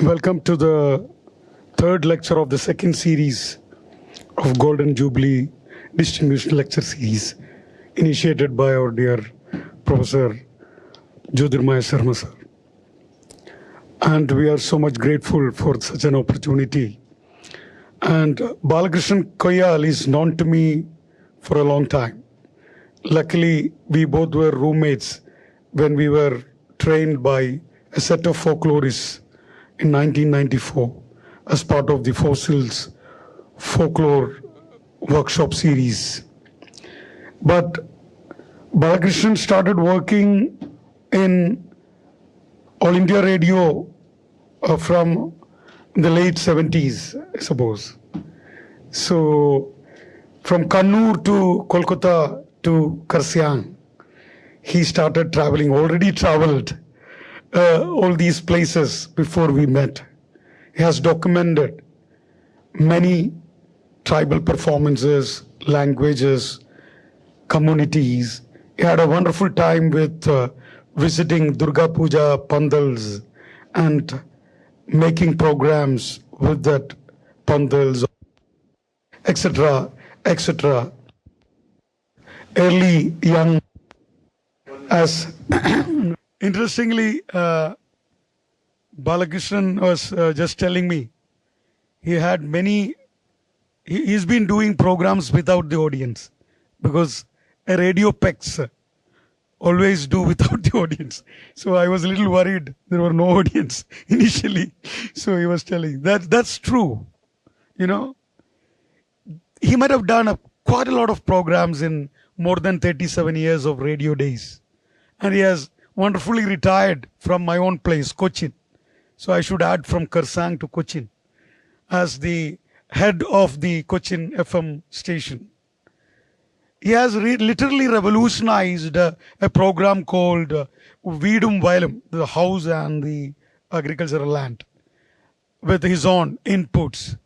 Welcome to the third lecture of the second series of Golden Jubilee Distinguished Lecture Series initiated by our dear Professor Jyotirmaya Sharma sir. And we are so much grateful for such an opportunity. And Balakrishna Koyyal is known to me for a long time. Luckily, we both were roommates when we were trained by a set of folklorists in 1994 as part of the Fossils Folklore Workshop Series. But Balakrishnan started working in All India Radio from the late 70s, I suppose. So from Kannur to Kolkata to Karsiang, he started traveling, already traveled all these places before we met. He has documented many tribal performances, languages, communities. He had a wonderful time with visiting Durga Puja pandals and making programs with that pandals, etc., etc. Early, young, as interestingly, Balakrishnan was just telling me he had many, he's been doing programs without the audience because a radio pecs always do without the audience. So I was a little worried there were no audience initially. So he was telling that's true. You know, he might have done quite a lot of programs in more than 37 years of radio days. And he has wonderfully retired from my own place, Cochin. So I should add from Karsang to Cochin as the head of the Cochin FM station. He has literally revolutionized a program called Veedum Vailum, the house and the agricultural land, with his own inputs.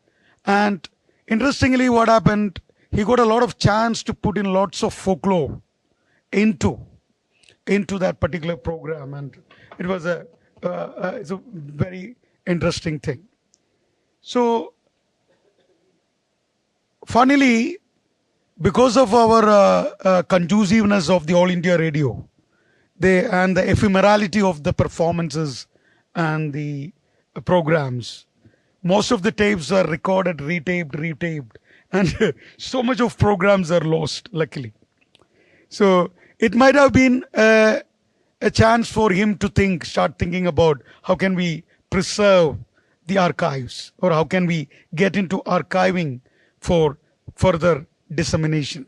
And interestingly, what happened, he got a lot of chance to put in lots of folklore into that particular program, and it was it's a very interesting thing. So, funnily, because of our conduciveness of the All India Radio, and the ephemerality of the performances and the programs, most of the tapes are recorded, retaped, and so much of programs are lost, luckily. So it might have been a chance for him to start thinking about how can we preserve the archives, or how can we get into archiving for further dissemination.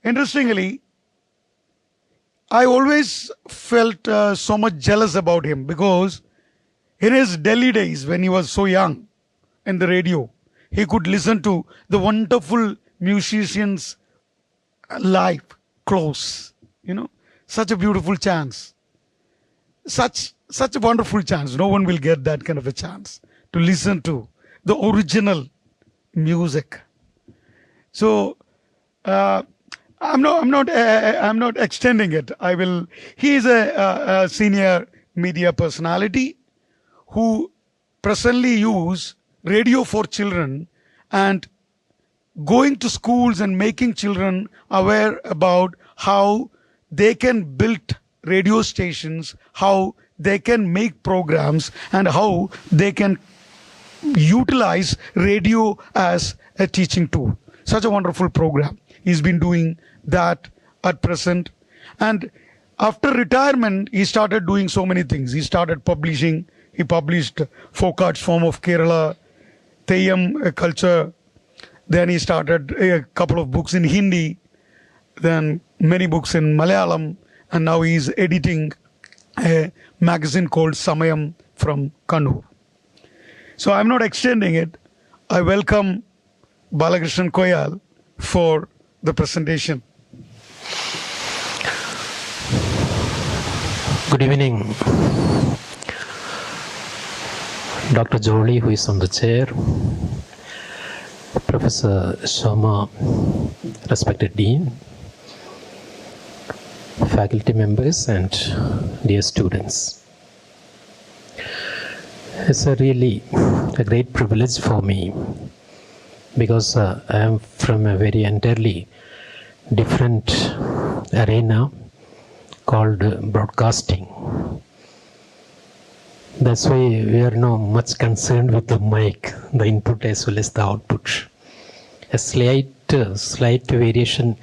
Interestingly, I always felt so much jealous about him because in his Delhi days, when he was so young in the radio, he could listen to the wonderful musicians live, close, you know, such a beautiful chance, such a wonderful chance. No one will get that kind of a chance to listen to the original music. So I'm not extending it. He is a senior media personality who presently use radio for children and going to schools and making children aware about how they can build radio stations, how they can make programs, and how they can utilize radio as a teaching tool. Such a wonderful program. He's been doing that at present. And after retirement, he started doing so many things. He started publishing. He published Folk Arts Form of Kerala, Theyyam Culture. Then he started a couple of books in Hindi, then many books in Malayalam, and now he's editing a magazine called Samayam from Kannur. So I'm not extending it. I welcome Balakrishna Koyyal for the presentation. Good evening, Dr. Joly, who is on the chair, Professor Sharma, respected Dean, faculty members and dear students. It's a really a great privilege for me because I am from a very entirely different arena called broadcasting. That's why we are not much concerned with the mic, the input as well as the output. A slight variation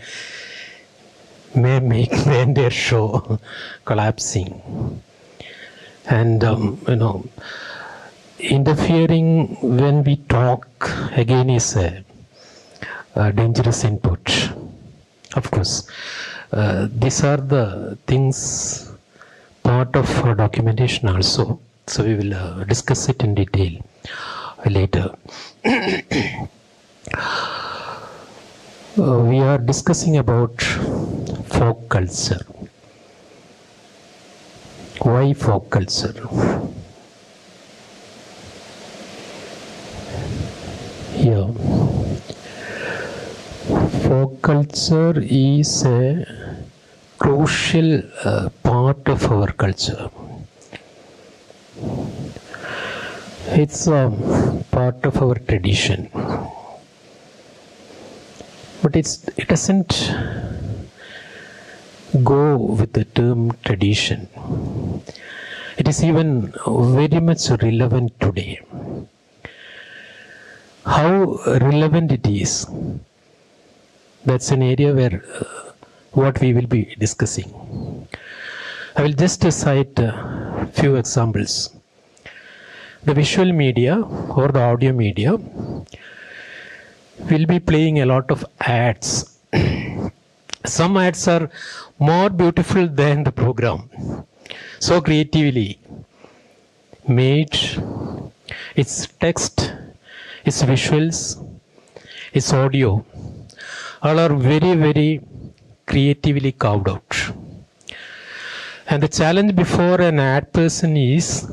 may make the entire show collapsing. And interfering when we talk again is a dangerous input. Of course, these are the things part of our documentation also. So we will discuss it in detail later. We are discussing about folk culture. Why folk culture? Here, folk culture is a crucial part of our culture. It's a part of our tradition. But it doesn't go with the term tradition. It is even very much relevant today. How relevant it is, that's an area where what we will be discussing. I will just cite a few examples. The visual media or the audio media will be playing a lot of ads. Some ads are more beautiful than the program. So creatively made, its text, its visuals, its audio, all are very, very creatively carved out. And the challenge before an ad person is,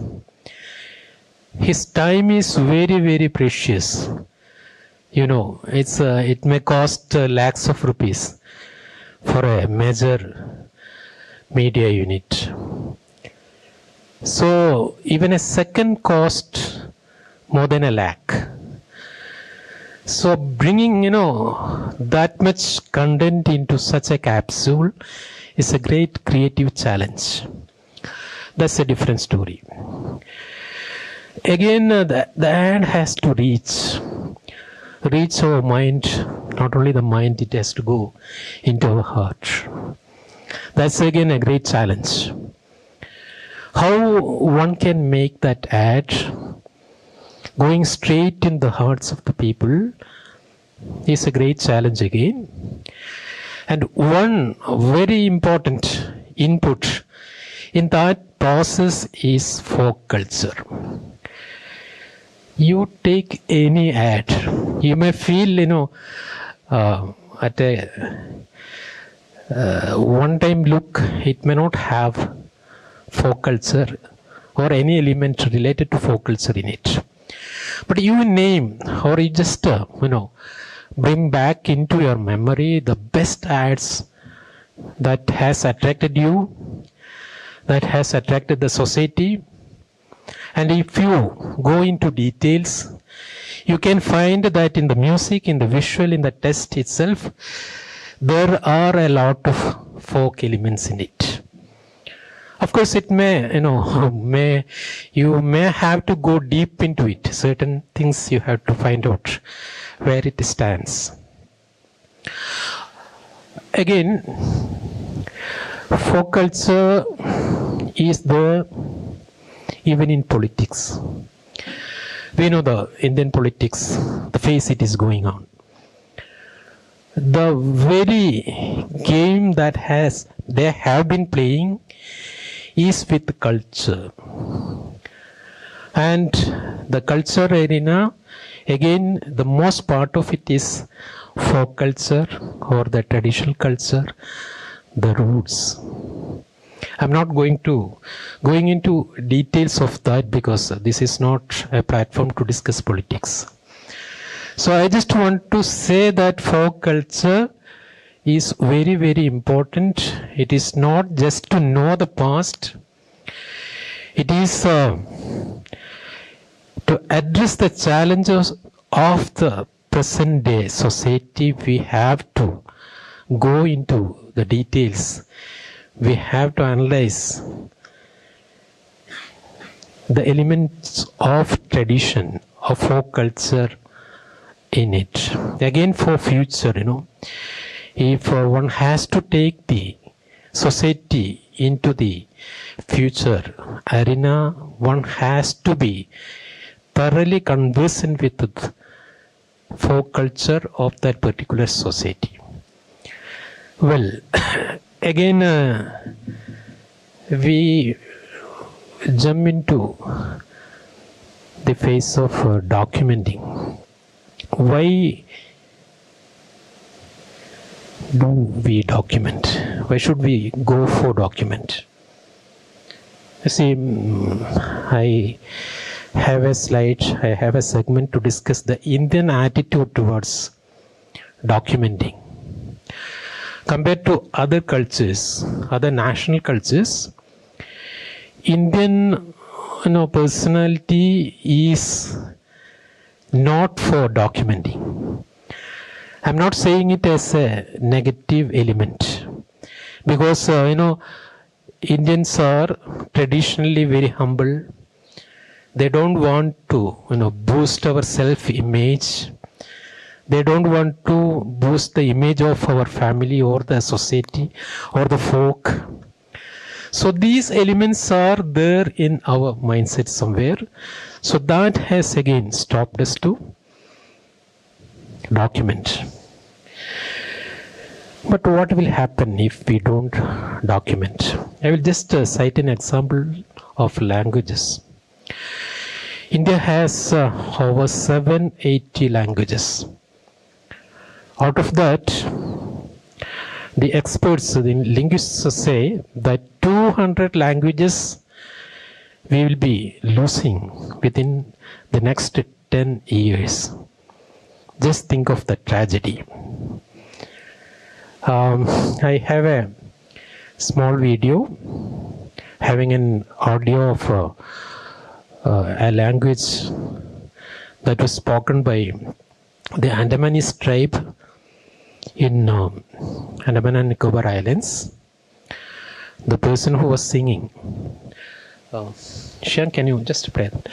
his time is very, very precious. It may cost lakhs of rupees for a major media unit. So even a second cost more than a lakh. So bringing, that much content into such a capsule is a great creative challenge. That's a different story. Again, the ad has to reach our mind. Not only the mind, it has to go into our heart. That's again a great challenge. How one can make that ad going straight in the hearts of the people is a great challenge again. And one very important input in that process is folk culture. You take any ad, you may feel, at a one-time look, it may not have folk culture or any element related to folk culture in it. But you name or you just, bring back into your memory the best ads that has attracted you, that has attracted the society. And if you go into details, you can find that in the music, in the visual, in the text itself, there are a lot of folk elements in it. Of course, it may, you may have to go deep into it. Certain things you have to find out where it stands. Again, folk culture is there even in politics. We know the Indian politics, the phase it is going on. The very game that they have been playing is with culture. And the culture arena, again, the most part of it is folk culture or the traditional culture, the roots. I'm not going into details of that because this is not a platform to discuss politics. So I just want to say that folk culture is very, very important. It is not just to know the past. It is To address the challenges of the present day society, we have to go into the details. We have to analyze the elements of tradition, of folk culture in it. Again, for future, if one has to take the society into the future arena, one has to be thoroughly conversant with the folk culture of that particular society. Well, again, we jump into the phase of documenting. Why do we document? Why should we go for document? You see, I have a slide, I have a segment to discuss the Indian attitude towards documenting. Compared to other cultures, other national cultures, Indian personality is not for documenting. I'm not saying it as a negative element, because Indians are traditionally very humble. They don't want to boost our self-image. They don't want to boost the image of our family or the society or the folk. So these elements are there in our mindset somewhere. So that has again stopped us to document. But what will happen if we don't document? I will just cite an example of languages. India has over 780 languages. Out of that, the experts, the linguists say that 200 languages we will be losing within the next 10 years. Just think of the tragedy. I have a small video having an audio of a language that was spoken by the Andamanese tribe in Andaman and Nicobar Islands. The person who was singing, Shan, can you just play that?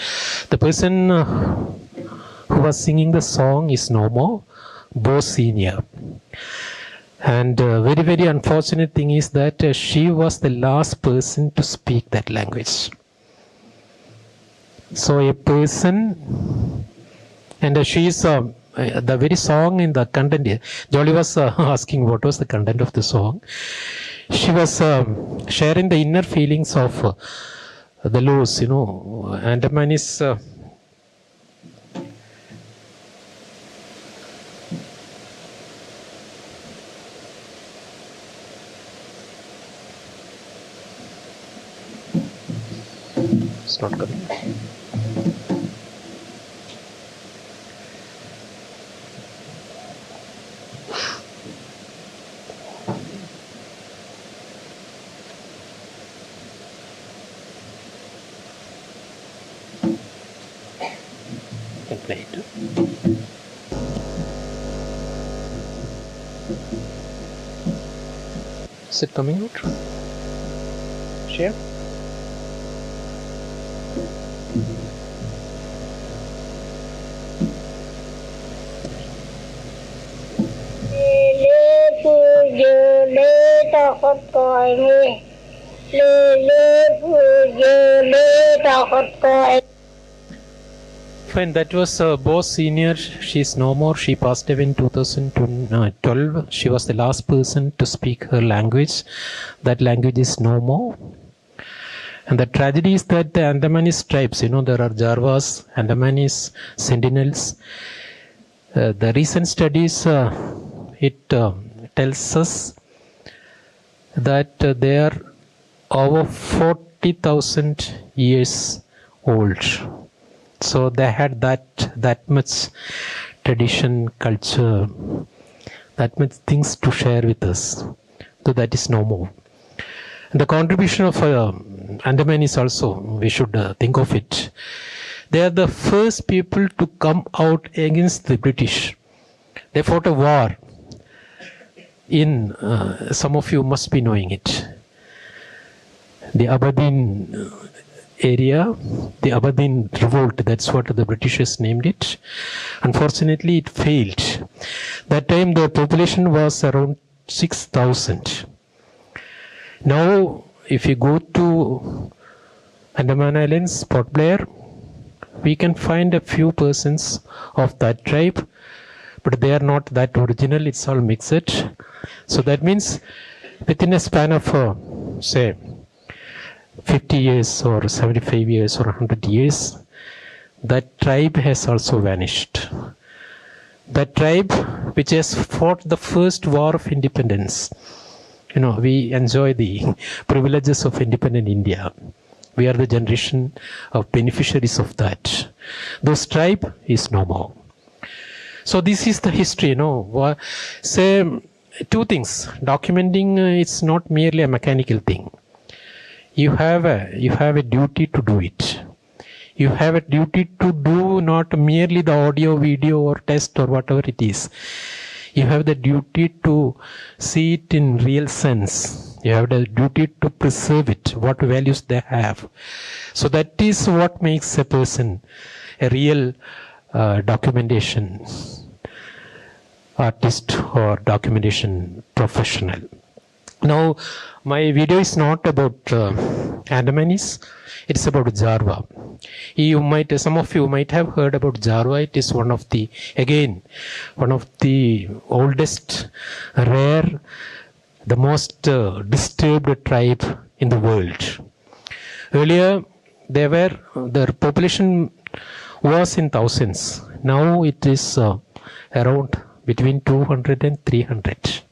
The person who was singing the song is no more, Bo Senior. And very, very unfortunate thing is that she was the last person to speak that language. So a person, and she is the very song in the content here. Joly was asking what was the content of the song. She was sharing the inner feelings of the loss, Andaman is it's not coming. Can play it. Is it coming out? Share. Fine, that was Bo Senior. She's no more. She passed away in 2012. She was the last person to speak her language. That language is no more. And the tragedy is that the Andamanese tribes, there are Jarvas, Andamanese, Sentinels. The recent studies, it tells us that they are over 40,000 years old. So they had that much tradition, culture, that much things to share with us. So that is no more. And the contribution of Andaman is also, we should think of it. They are the first people to come out against the British. They fought a war in, some of you must be knowing it, the Aberdeen area, the Aberdeen revolt, that's what the Britishers named it. Unfortunately, it failed. That time the population was around 6,000. Now, if you go to Andaman Islands, Port Blair, we can find a few persons of that tribe, but they are not that original, it's all mixed. So that means within a span of, say, 50 years or 75 years or 100 years, that tribe has also vanished. That tribe which has fought the first war of independence. You know, we enjoy the privileges of independent India. We are the generation of beneficiaries of that. Those tribe is no more. So this is the history, you know. Say two things. Documenting it's not merely a mechanical thing. You have a duty to do it. You have a duty to do not merely the audio, video or text or whatever it is. You have the duty to see it in real sense. You have the duty to preserve it, what values they have. So that is what makes a person a real documentation artist or documentation professional. Now, my video is not about Andamanese, it's about Jarwa. Some of you might have heard about Jarwa. It is one of the oldest, rare, the most disturbed tribe in the world. Earlier, their population was in thousands. Now it is around between 200 and 300.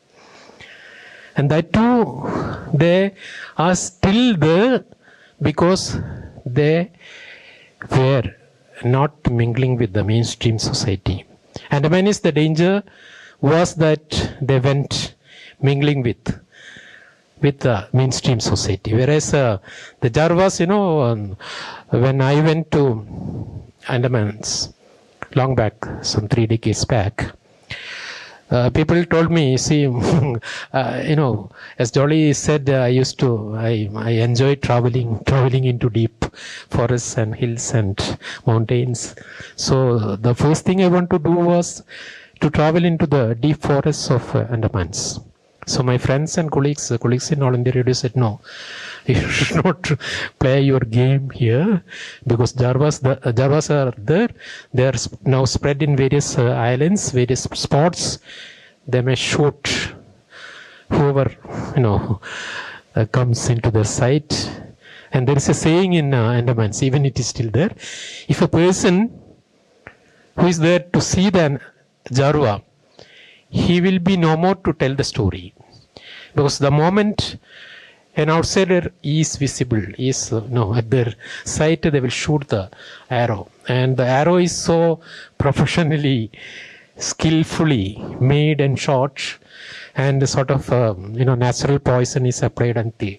And that too, they are still there because they were not mingling with the mainstream society. And the danger was that they went mingling with the mainstream society. Whereas the Jarwas, when I went to Andamans long back, some 3 decades back, people told me, see, as Joly said, I enjoy traveling into deep forests and hills and mountains. So the first thing I want to do was to travel into the deep forests of Andamans. So my friends and colleagues in All India Radio said, no, you should not play your game here because Jarwas are there. They are now spread in various islands, various spots. They may shoot whoever, comes into their sight. And there is a saying in Andamans, even it is still there, if a person who is there to see the Jarwa, he will be no more to tell the story. Because the moment an outsider is visible, at their sight, they will shoot the arrow. And the arrow is so professionally, skillfully made and shot, and sort of, natural poison is applied at the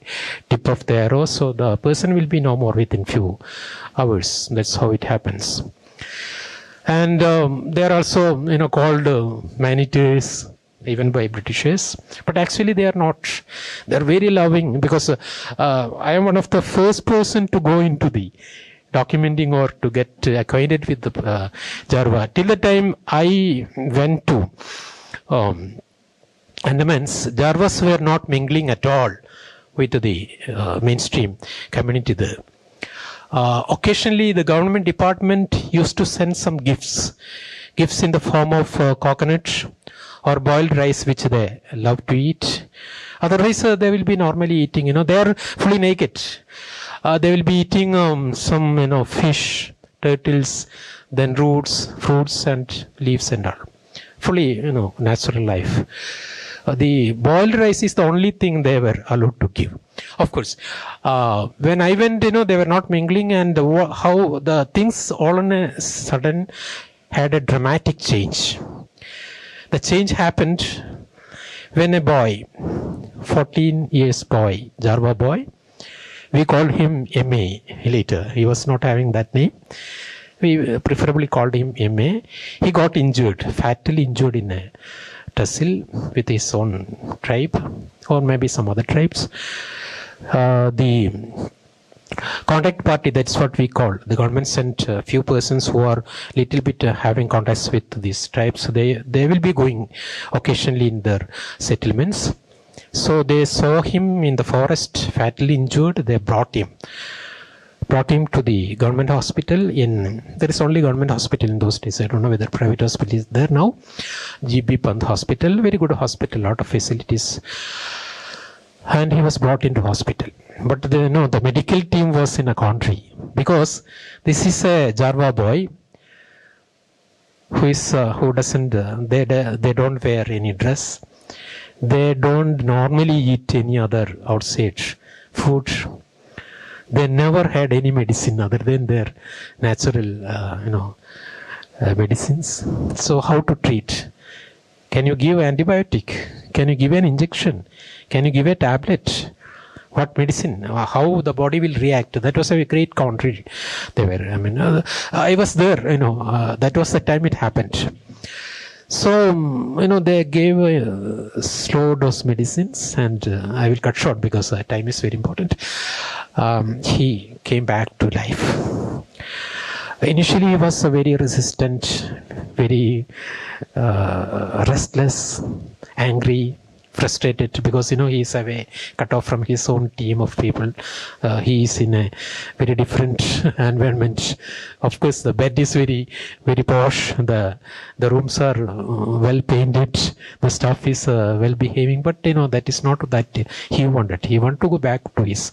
tip of the arrow. So the person will be no more within few hours. That's how it happens. And they are also, called man-eaters, even by Britishers, but actually they are not. They are very loving because I am one of the first person to go into the documenting or to get acquainted with the Jarwa. Till the time I went to Andamans, Jarwas were not mingling at all with the mainstream community there. Occasionally the government department used to send some gifts in the form of coconut or boiled rice, which they love to eat. Otherwise, they will be normally eating, they are fully naked. They will be eating some, fish, turtles, then roots, fruits and leaves and all. Fully, natural life. The boiled rice is the only thing they were allowed to give. Of course, when I went, they were not mingling, and how the things all on a sudden had a dramatic change. The change happened when a boy, 14 years boy, Jarwa boy, we called him M.A. later. He was not having that name. We preferably called him MA. He got injured, fatally injured in a tussle with his own tribe or maybe some other tribes. The contact party, that's what we call. The government sent a few persons who are little bit having contacts with these tribes. So they will be going occasionally in their settlements. So they saw him in the forest, fatally injured. They brought him to the government hospital. There is only government hospital in those days. I don't know whether private hospital is there now. GB Pant Hospital, very good hospital, lot of facilities. And he was brought into hospital. But the medical team was in a country, because this is a Jarwa boy who doesn't, they don't wear any dress. They don't normally eat any other outside food. They never had any medicine other than their natural, medicines. So how to treat? Can you give antibiotic? Can you give an injection? Can you give a tablet? What medicine? How the body will react? That was a great country. They were. I was there. That was the time it happened. So, they gave slow dose medicines, and I will cut short because time is very important. He came back to life. Initially, he was very resistant, very restless, angry, frustrated, because he is away, cut off from his own team of people. He is in a very different environment. Of course, the bed is very, very posh. The rooms are well painted. The staff is well behaving. But that is not that he wanted. He wanted to go back to his.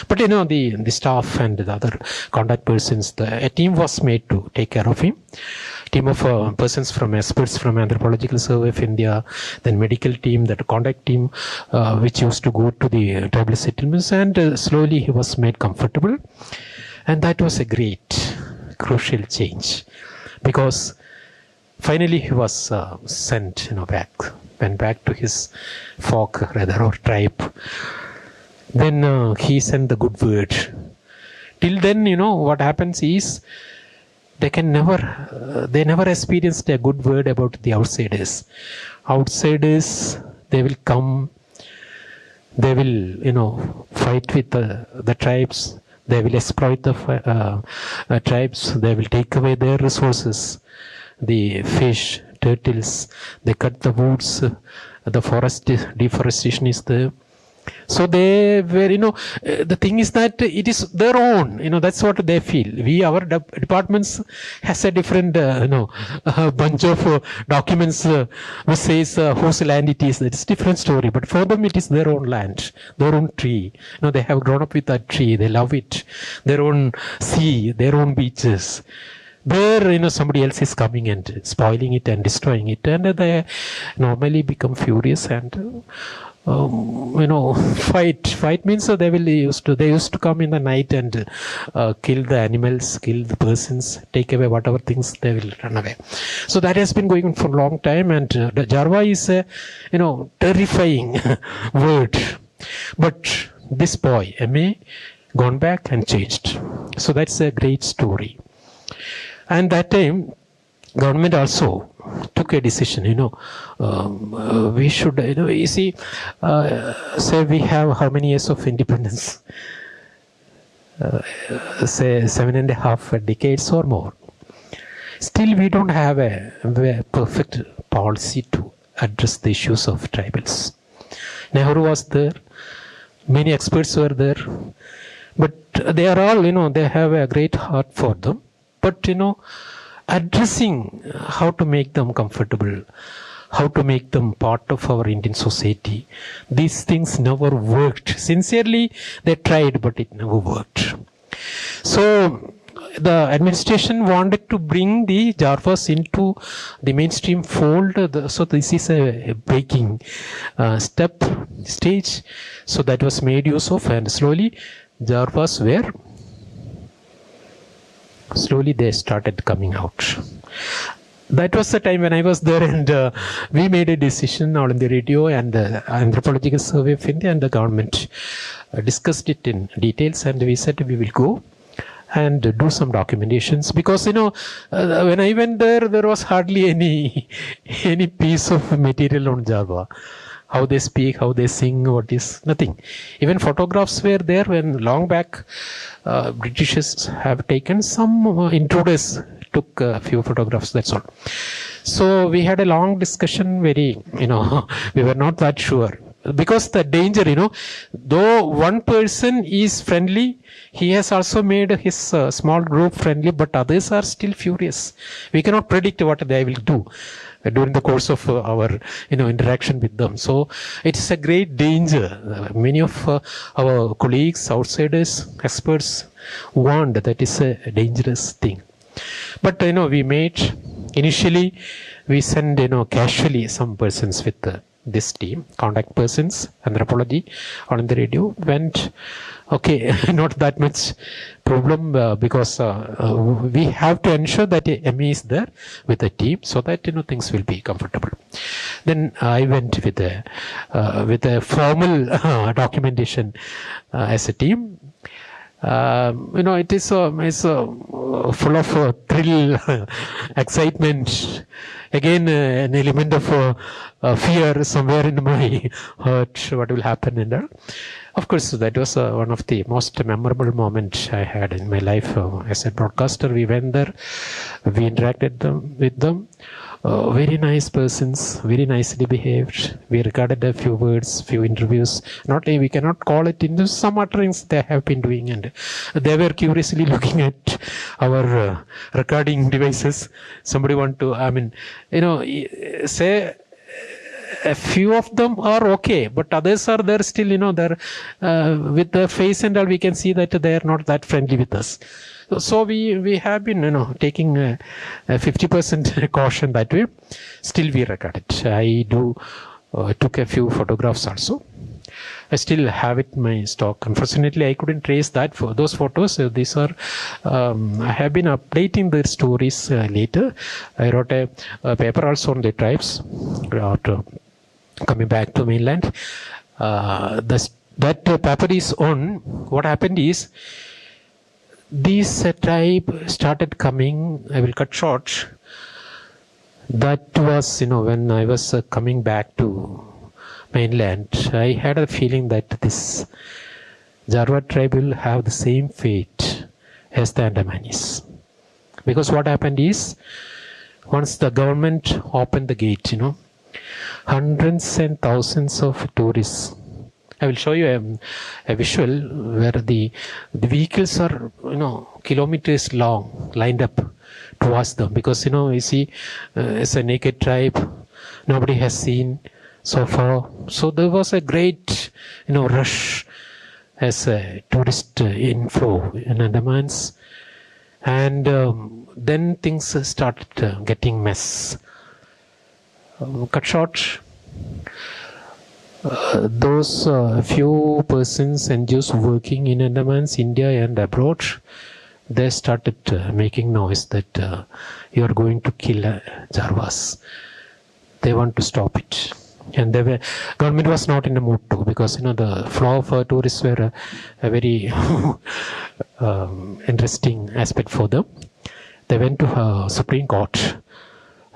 But the staff and the other contact persons, a team was made to take care of him. Team of persons from experts from Anthropological Survey of India, then medical team, that contact team, which used to go to the tribal settlements, and slowly he was made comfortable. And that was a great, crucial change, because finally he was sent, went back to his folk, rather, or tribe. Then he sent the good word. Till then, what happens is, they never experienced a good word about the outsiders. Outsiders, they will come, they will, fight with the tribes, they will exploit the tribes, they will take away their resources, the fish, turtles, they cut the woods, the forest deforestation is there. So they were, the thing is that it is their own, that's what they feel. Our departments has a different, bunch of documents which says whose land it is. It's a different story. But for them, it is their own land, their own tree. They have grown up with that tree. They love it. Their own sea, their own beaches. There, somebody else is coming and spoiling it and destroying it. And they normally become furious and fight means they used to come in the night and kill the animals, kill the persons, take away whatever things, they will run away. So that has been going on for a long time, and the Jarwa is a terrifying word. But this boy, M.A., gone back and changed. So that's a great story. And that time, government also took a decision, we should, you see, say we have how many years of independence? Say 7.5 decades or more. Still, we don't have a perfect policy to address the issues of tribals. Nehru was there, many experts were there, but they are all, they have a great heart for them. But, addressing how to make them comfortable, how to make them part of our Indian society, these things never worked. Sincerely, they tried, but it never worked. So, the administration wanted to bring the Jarwas into the mainstream fold. So, this is a breaking stage. So, that was made use of, and slowly, Jarwas were slowly they started coming out. That was the time when I was there, and we made a decision out on the radio, and the Anthropological Survey of India and the government discussed it in details, and we said we will go and do some documentations, because when I went there was hardly any piece of material on Java. How they speak, how they sing, what is, nothing. Even photographs were there when long back Britishers have taken. Some intruders took a few photographs, that's all. So we had a long discussion, very, we were not that sure. Because the danger, though one person is friendly, he has also made his small group friendly, but others are still furious. We cannot predict what they will do during the course of our interaction with them. So it is a great danger. Many of our colleagues, outsiders, experts warned that is a dangerous thing. But we made, initially we send casually some persons with this team, contact persons, anthropology, on the radio, went okay, not that much problem, because we have to ensure that ME is there with the team, so that things will be comfortable. Then I went with a formal documentation as a team. It is full of thrill, excitement. Again, an element of fear somewhere in my heart, what will happen in there. Of course, that was one of the most memorable moments I had in my life as a broadcaster. We went there, we interacted with them. Very nice persons, very nicely behaved. We recorded a few words, few interviews. We cannot call it into some utterings they have been doing, and they were curiously looking at our recording devices. Somebody want to, say a few of them are okay, but others are there still, they're with the face and all, we can see that they are not that friendly with us. So we have been taking a 50% caution that way. Still we recorded. I took a few photographs also. I still have it in my stock. Unfortunately, I couldn't trace those photos. These are, I have been updating their stories later. I wrote a paper also on the tribes after coming back to mainland. That paper is on. What happened is, this tribe started coming. I will cut short. That was, when I was coming back to mainland, I had a feeling that this Jarwa tribe will have the same fate as the Andamanis. Because what happened is, once the government opened the gate, hundreds and thousands of tourists. I will show you a visual where the vehicles are, kilometers long, lined up towards them. Because, you see, it's a naked tribe. Nobody has seen so far. So there was a great, rush as a tourist inflow in Andamans. And then things started getting mess. Cut short. Those few persons and Jews working in Andamans, India and abroad, they started making noise that you are going to kill Jarwas. They want to stop it. And government was not in a mood to, because the flow of tourists were a very interesting aspect for them. They went to Supreme Court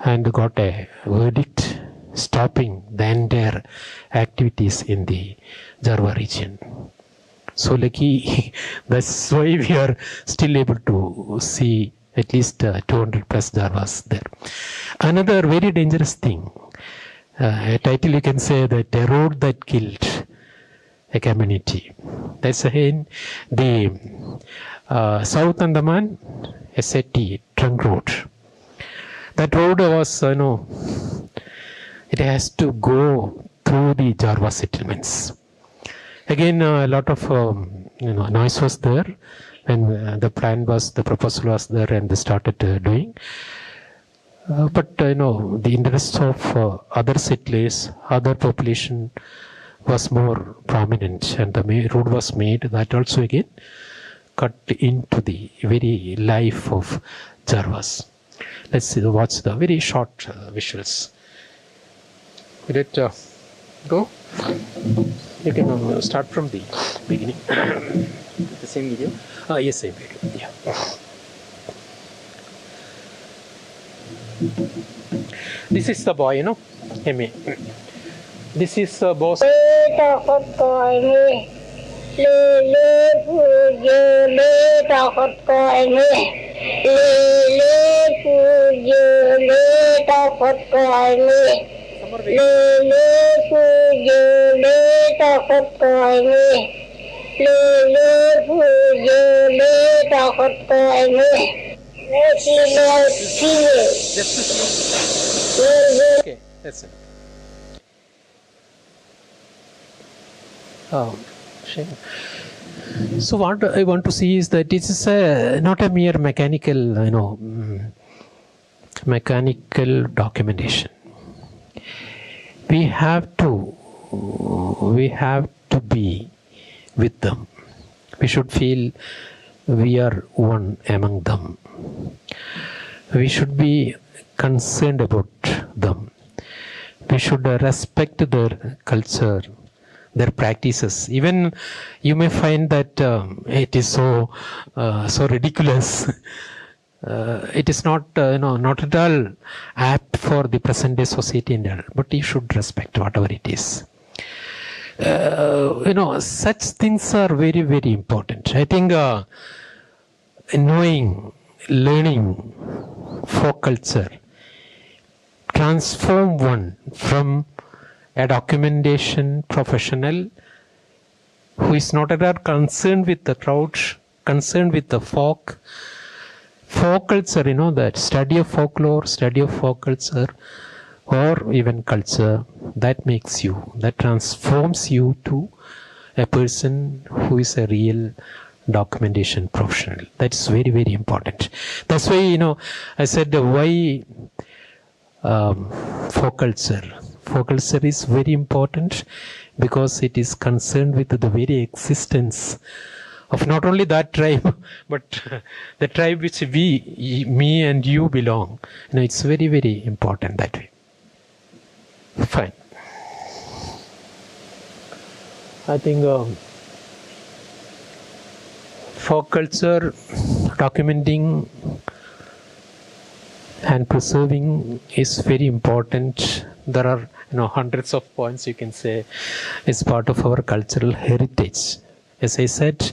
and got a verdict stopping the entire activities in the Jarwa region. So lucky, that's why we are still able to see at least 200 plus Jarwas there. Another very dangerous thing, a title you can say that a road that killed a community. That's again the South Andaman SAT trunk road. That road was, it has to go through the Jarwa settlements. Again, a lot of noise was there, and the proposal was there, and they started doing. But the interest of other settlers, other population was more prominent, and the road was made. That also again cut into the very life of Jarwas. Let's watch the very short visuals. Will it go? You can start from the beginning. The same video? Yes, same video. Yeah. This is the boy, you know, Emi. This is the boss. Okay, that's it. Oh, shame. So what I want to see is that it is not a mere mechanical, mechanical documentation. We have to be with them. We should feel we are one among them. We should be concerned about them. We should respect their culture, their practices. Even you may find that it is so ridiculous. It is not not at all apt for the present day society, but you should respect whatever it is. Such things are very, very important. I think learning folk culture transform one from a documentation professional who is not at all concerned with the crowd, concerned with the folk culture, that study of folklore, study of folk culture, or even culture, that transforms you to a person who is a real documentation professional. That's very, very important. That's why, I said why folk culture. Folk culture is very important because it is concerned with the very existence of not only that tribe, but the tribe which me and you belong. It's very, very important that way. Fine. I think folk culture documenting and preserving is very important. There are hundreds of points you can say is part of our cultural heritage. As I said,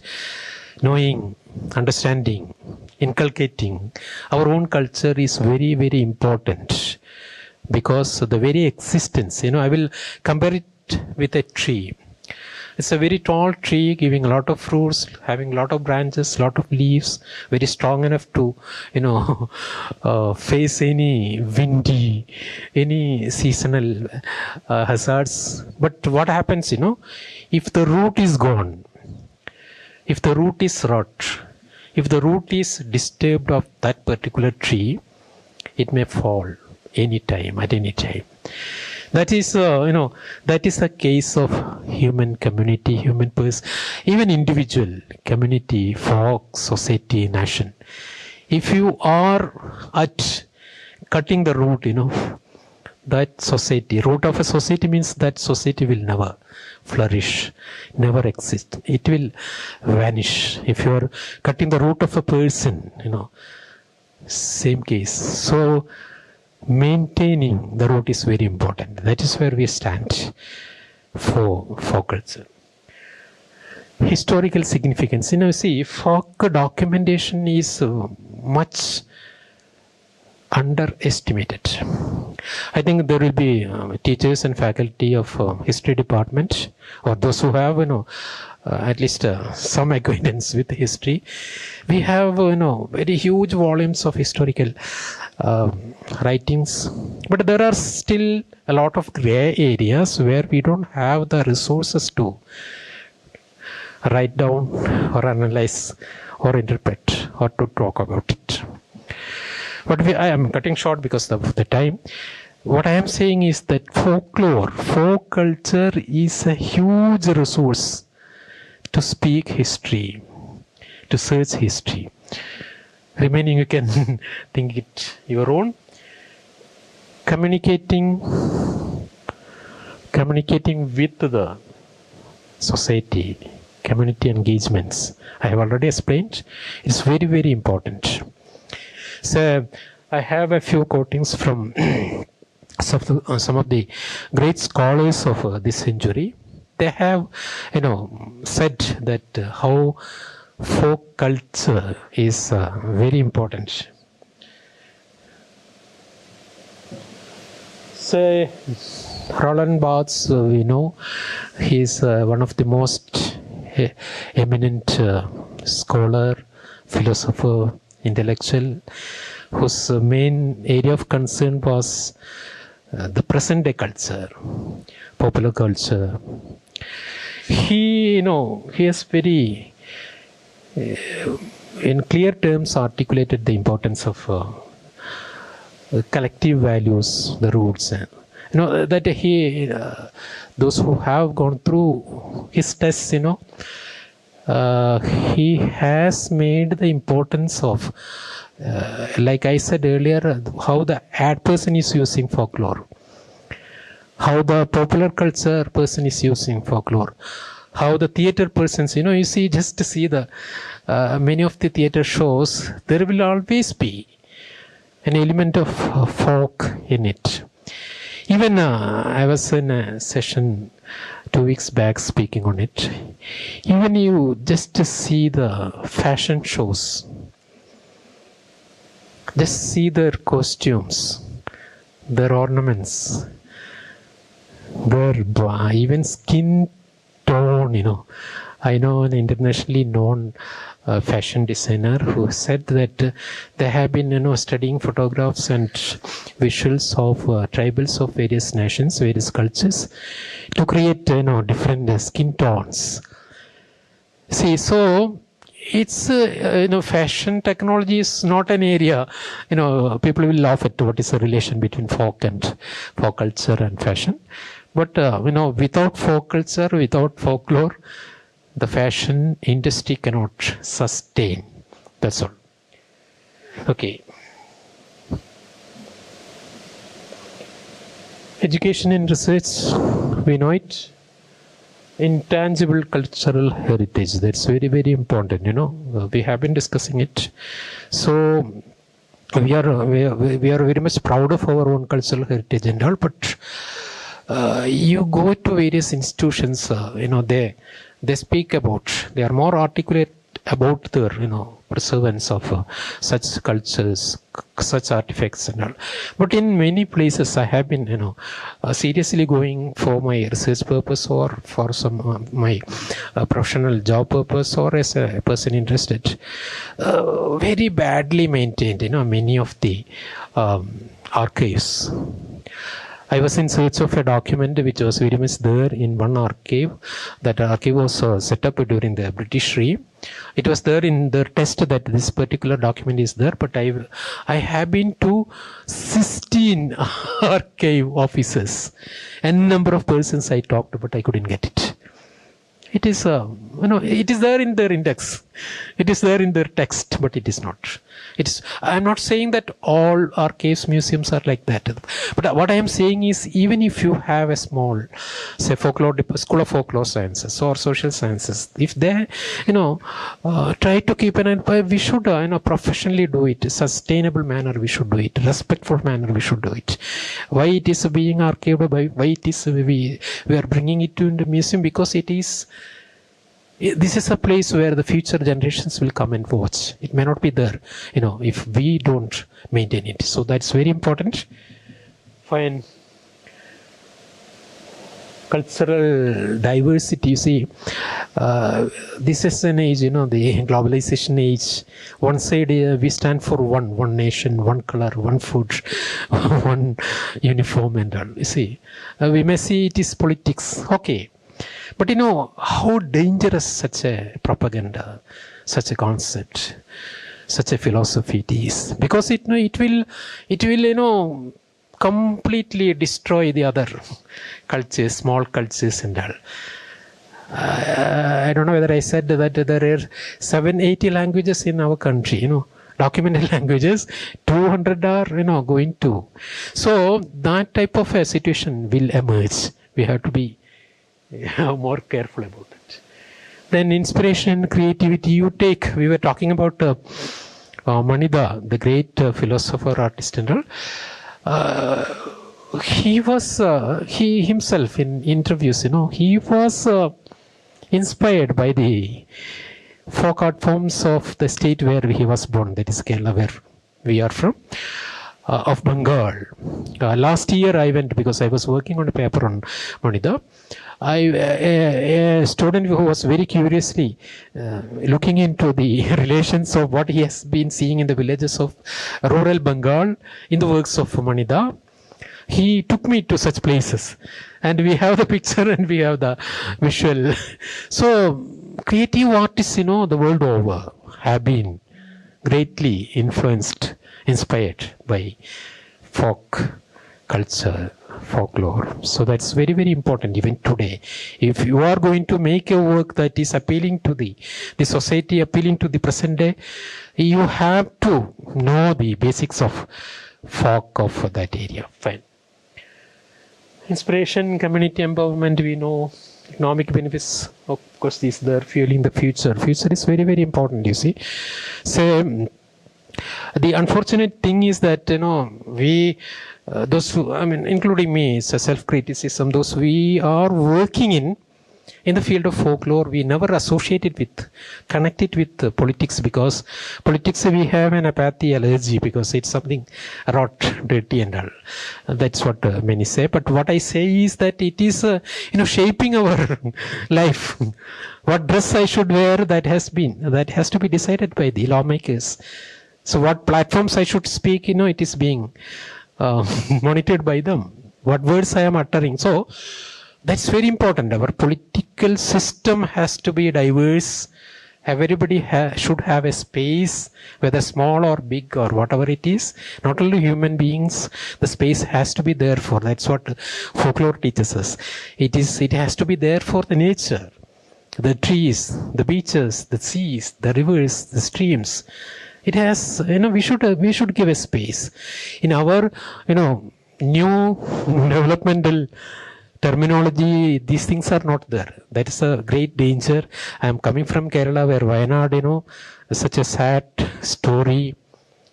knowing, understanding, inculcating our own culture is very, very important because the very existence, I will compare it with a tree. It's a very tall tree giving a lot of fruits, having a lot of branches, lot of leaves, very strong enough to, face any windy, any seasonal hazards. But what happens, if the root is gone, if the root is rot, if the root is disturbed of that particular tree, it may fall at any time. That is, that is the case of human community, human person, even individual, community, folk, society, nation. If you are at cutting the root, that society, root of a society means that society will never flourish, never exist. It will vanish. If you are cutting the root of a person, same case. So, maintaining the root is very important. That is where we stand for folk culture. Historical significance. See, folk documentation is much underestimated. I think there will be teachers and faculty of history department, or those who have, at least some acquaintance with history. We have, very huge volumes of historical writings, but there are still a lot of gray areas where we don't have the resources to write down or analyze or interpret or to talk about it. But I am cutting short because of the time. What I am saying is that folklore, folk culture is a huge resource to speak history, to search history. Remaining, you can think it your own. Communicating with the society, community engagements. I have already explained. It's very, very important. So I have a few quotes from some of the great scholars of this century. They have, said that how folk culture is very important. So Roland Barthes, we know, he is one of the most eminent scholar, philosopher, intellectual, whose main area of concern was the present day culture, popular culture. He has very, in clear terms, articulated the importance of collective values, the roots. That he, those who have gone through his tests, he has made the importance of, like I said earlier, how the ad person is using folklore, how the popular culture person is using folklore, how the theater persons, you see, just to see the many of the theater shows, there will always be an element of folk in it. Even I was in a session 2 weeks back speaking on it. Even you just to see the fashion shows, just see their costumes, their ornaments, their even skin tone, I know an internationally known fashion designer who said that they have been studying photographs and visuals of tribals of various nations, various cultures, to create different skin tones. See, so it's fashion technology is not an area, people will laugh at what is the relation between folk culture and fashion, but without folk culture, without folklore, the fashion industry cannot sustain. That's all. Okay. Education and research, we know it. Intangible cultural heritage, that's very, very important, we have been discussing it. So we are very much proud of our own cultural heritage and all, but you go to various institutions, they speak about, they are more articulate about their, preservance of such cultures, such artifacts and all. But in many places I have been, seriously going for my research purpose or for some my professional job purpose or as a person interested, very badly maintained, many of the archives. I was in search of a document which was very much there in one archive. That archive was set up during the British Rule. It was there in the test that this particular document is there, but I have been to 16 archive offices and number of persons I talked to, but I couldn't get it. It is, it is there in their index. It is there in their text, but it is not. I am not saying that all archives, museums are like that. But what I am saying is, even if you have a small, say, school of folklore sciences or social sciences, if they, try to keep an eye, we should, professionally do it, sustainable manner we should do it, respectful manner we should do it. Why it is being archived, why it is we are bringing it to the museum, because this is a place where the future generations will come and watch. It may not be there, if we don't maintain it. So that's very important. Fine. Cultural diversity, you see, this is an age, the globalization age. One side, we stand for one nation, one color, one food, one uniform and all. You see, we may see it is politics. Okay. But how dangerous such a propaganda, such a concept, such a philosophy it is, because it will completely destroy the other cultures, small cultures and all. I don't know whether I said that there are 780 languages in our country, documented languages, 200 are going to. So that type of a situation will emerge. We have to be more careful about it. Then inspiration and creativity you take. We were talking about Manida, the great philosopher, artist and all. He was, he himself in interviews, he was inspired by the folk art forms of the state where he was born, that is Kerala, where we are from, of Bengal. Last year I went because I was working on a paper on Manida. A student who was very curiously looking into the relations of what he has been seeing in the villages of rural Bengal in the works of Manida. He took me to such places, and we have the picture and we have the visual. So creative artists, the world over have been greatly influenced, inspired by folk culture, folklore. So that's very, very important even today. If you are going to make a work that is appealing to the society, appealing to the present day, you have to know the basics of folk of that area. Fine. Inspiration, community empowerment, we know. Economic benefits, of course, these are fueling the future. Future is very, very important, you see. So the unfortunate thing is that, we, those who, including me, it's a self-criticism, those we are working in the field of folklore, we never associate it with, connect it with politics, because politics we have an apathy allergy, because it's something rot, dirty and all. That's what many say. But what I say is that it is, shaping our life. What dress I should wear, that has to be decided by the lawmakers. So what platforms I should speak, it is being monitored by them. What words I am uttering. So that's very important. Our political system has to be diverse. Everybody should have a space, whether small or big or whatever it is. Not only human beings, the space has to be there for. That's what folklore teaches us. It has to be there for the nature, the trees, the beaches, the seas, the rivers, the streams. It has, we should give a space. In our, new developmental terminology, these things are not there. That is a great danger. I am coming from Kerala, where Wayanad, such a sad story.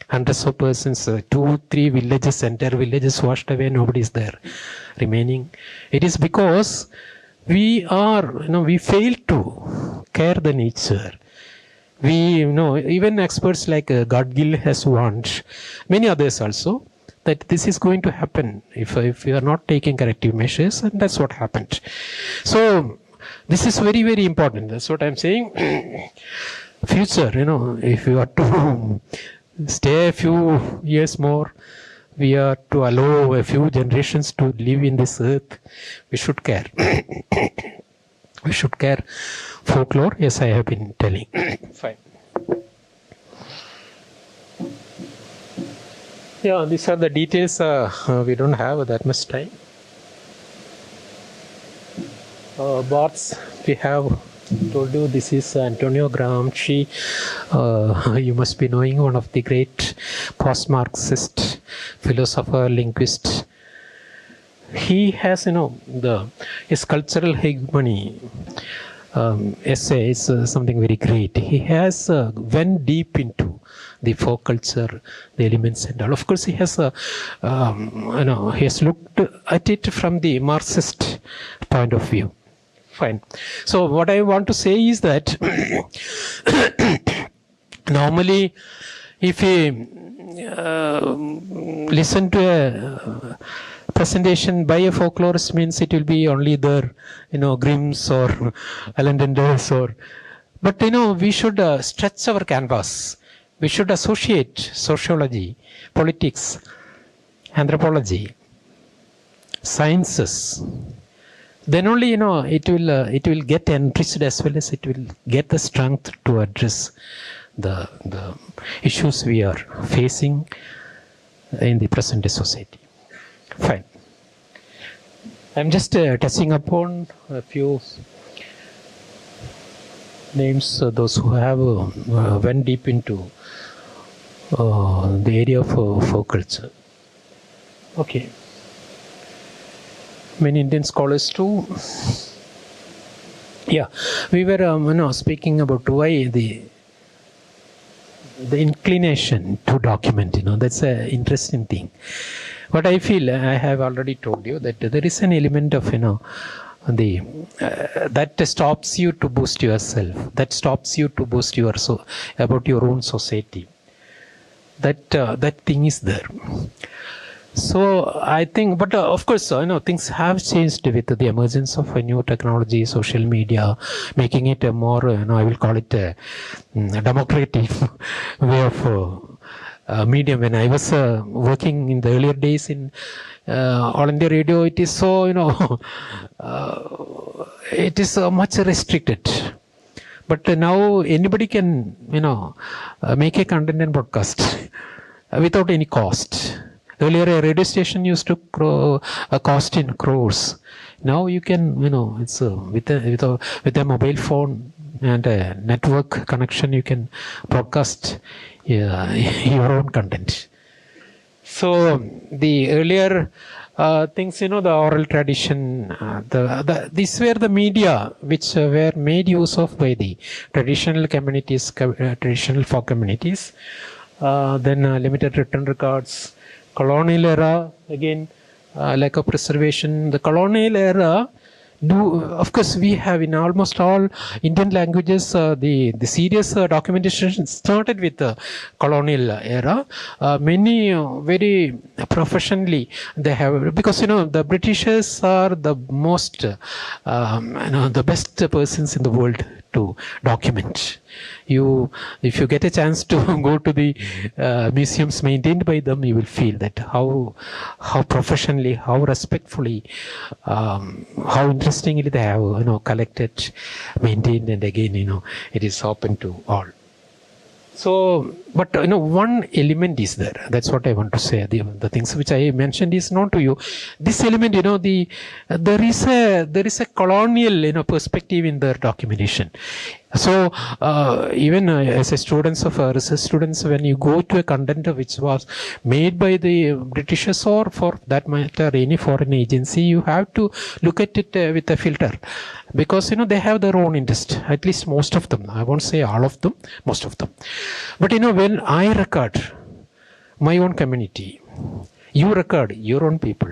Hundreds of persons, 2-3 villages, entire villages washed away, nobody is there remaining. It is because we fail to care the nature. We, even experts like Gadgil has warned, many others also, that this is going to happen if we are not taking corrective measures, and that's what happened. So this is very, very important. That's what I'm saying. Future, if you are to stay a few years more, we are to allow a few generations to live in this earth, we should care. We should care folklore, as I have been telling. Fine. Yeah, these are the details. We don't have that much time. Bards, we have told you this is Antonio Gramsci. You must be knowing, one of the great post-Marxist philosopher, linguist. He has, his cultural hegemony essay is something very great. He has went deep into the folk culture, the elements and all. Of course, he has, he has looked at it from the Marxist point of view. Fine. So what I want to say is that normally, if we listen to a presentation by a folklorist, means it will be only there, Grimm's or Alan Dender's but we should stretch our canvas. We should associate sociology, politics, anthropology, sciences. Then only, it will get enriched, as well as it will get the strength to address the issues we are facing in the present day society. Fine. I'm just touching upon a few names, those who have went deep into the area of folk culture. Okay. Many Indian scholars too Yeah, we were speaking about why the inclination to document. That's an interesting thing. But I feel I have already told you that there is an element of the that stops you to boost yourself. That stops you to boost your about your own society. That thing is there. So I think, but of course, things have changed with the emergence of a new technology, social media, making it a more, I will call it a democratic way of medium. When I was working in the earlier days in All India Radio, it is so, it is much restricted. But now anybody can, make a content and broadcast without any cost. Earlier, a radio station used to cost in crores. Now you can, it's with a mobile phone and a network connection, you can broadcast your own content. So the earlier things, the oral tradition, these were the media which were made use of by the traditional communities, traditional folk communities. Then limited written records. Colonial era, again, lack of preservation. The colonial era, of course, we have in almost all Indian languages, the serious documentation started with the colonial era. Many very professionally they have, because the Britishers are the most, the best persons in the world to document. If you get a chance to go to the museums maintained by them, you will feel that how professionally, how respectfully, how interestingly they have collected, maintained, and again it is open to all. So, but one element is there. That's what I want to say. The things which I mentioned is known to you. This element, there is a colonial perspective in their documentation. So even as a students of research students, when you go to a content which was made by the Britishers or for that matter any foreign agency, you have to look at it with a filter, because they have their own interest. At least most of them. I won't say all of them, most of them. But when I record my own community, you record your own people.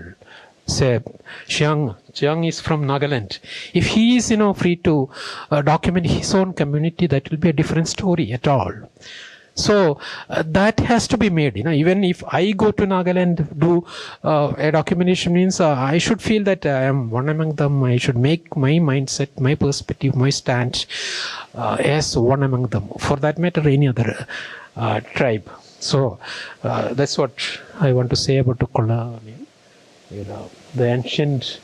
Say Chiang is from Nagaland. If he is free to document his own community, that will be a different story at all. So that has to be made. Even if I go to Nagaland, do a documentation, means I should feel that I am one among them. I should make my mindset, my perspective, my stance as one among them. For that matter, any other tribe. So that's what I want to say about the colonial. The ancient.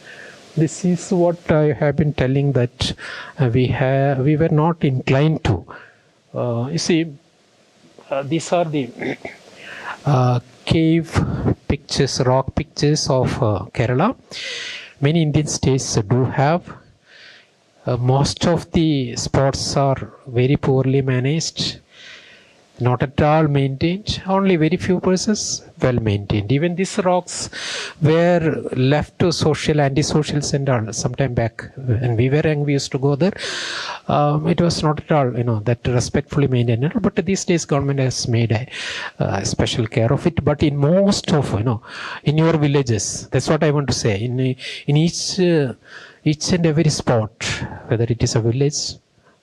This is what I have been telling, that we were not inclined to. You see, these are the cave pictures, rock pictures of Kerala. Many Indian states do have. Most of the spots are very poorly managed, not at all maintained. Only very few persons well maintained. Even these rocks were left to anti-social center sometime back. When we were young, we used to go there. It was not at all, that respectfully maintained. But these days, government has made a special care of it. But in most of, in your villages, that's what I want to say. In each and every spot, whether it is a village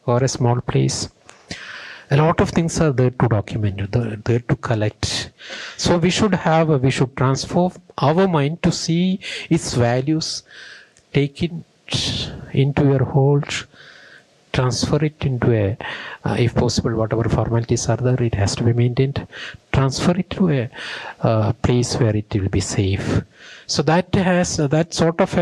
or a small place, a lot of things are there to document, there to collect. So we should transform our mind to see its values, take it into your hold, transfer it into if possible, whatever formalities are there, it has to be maintained. Transfer it to a place where it will be safe. So that has that sort of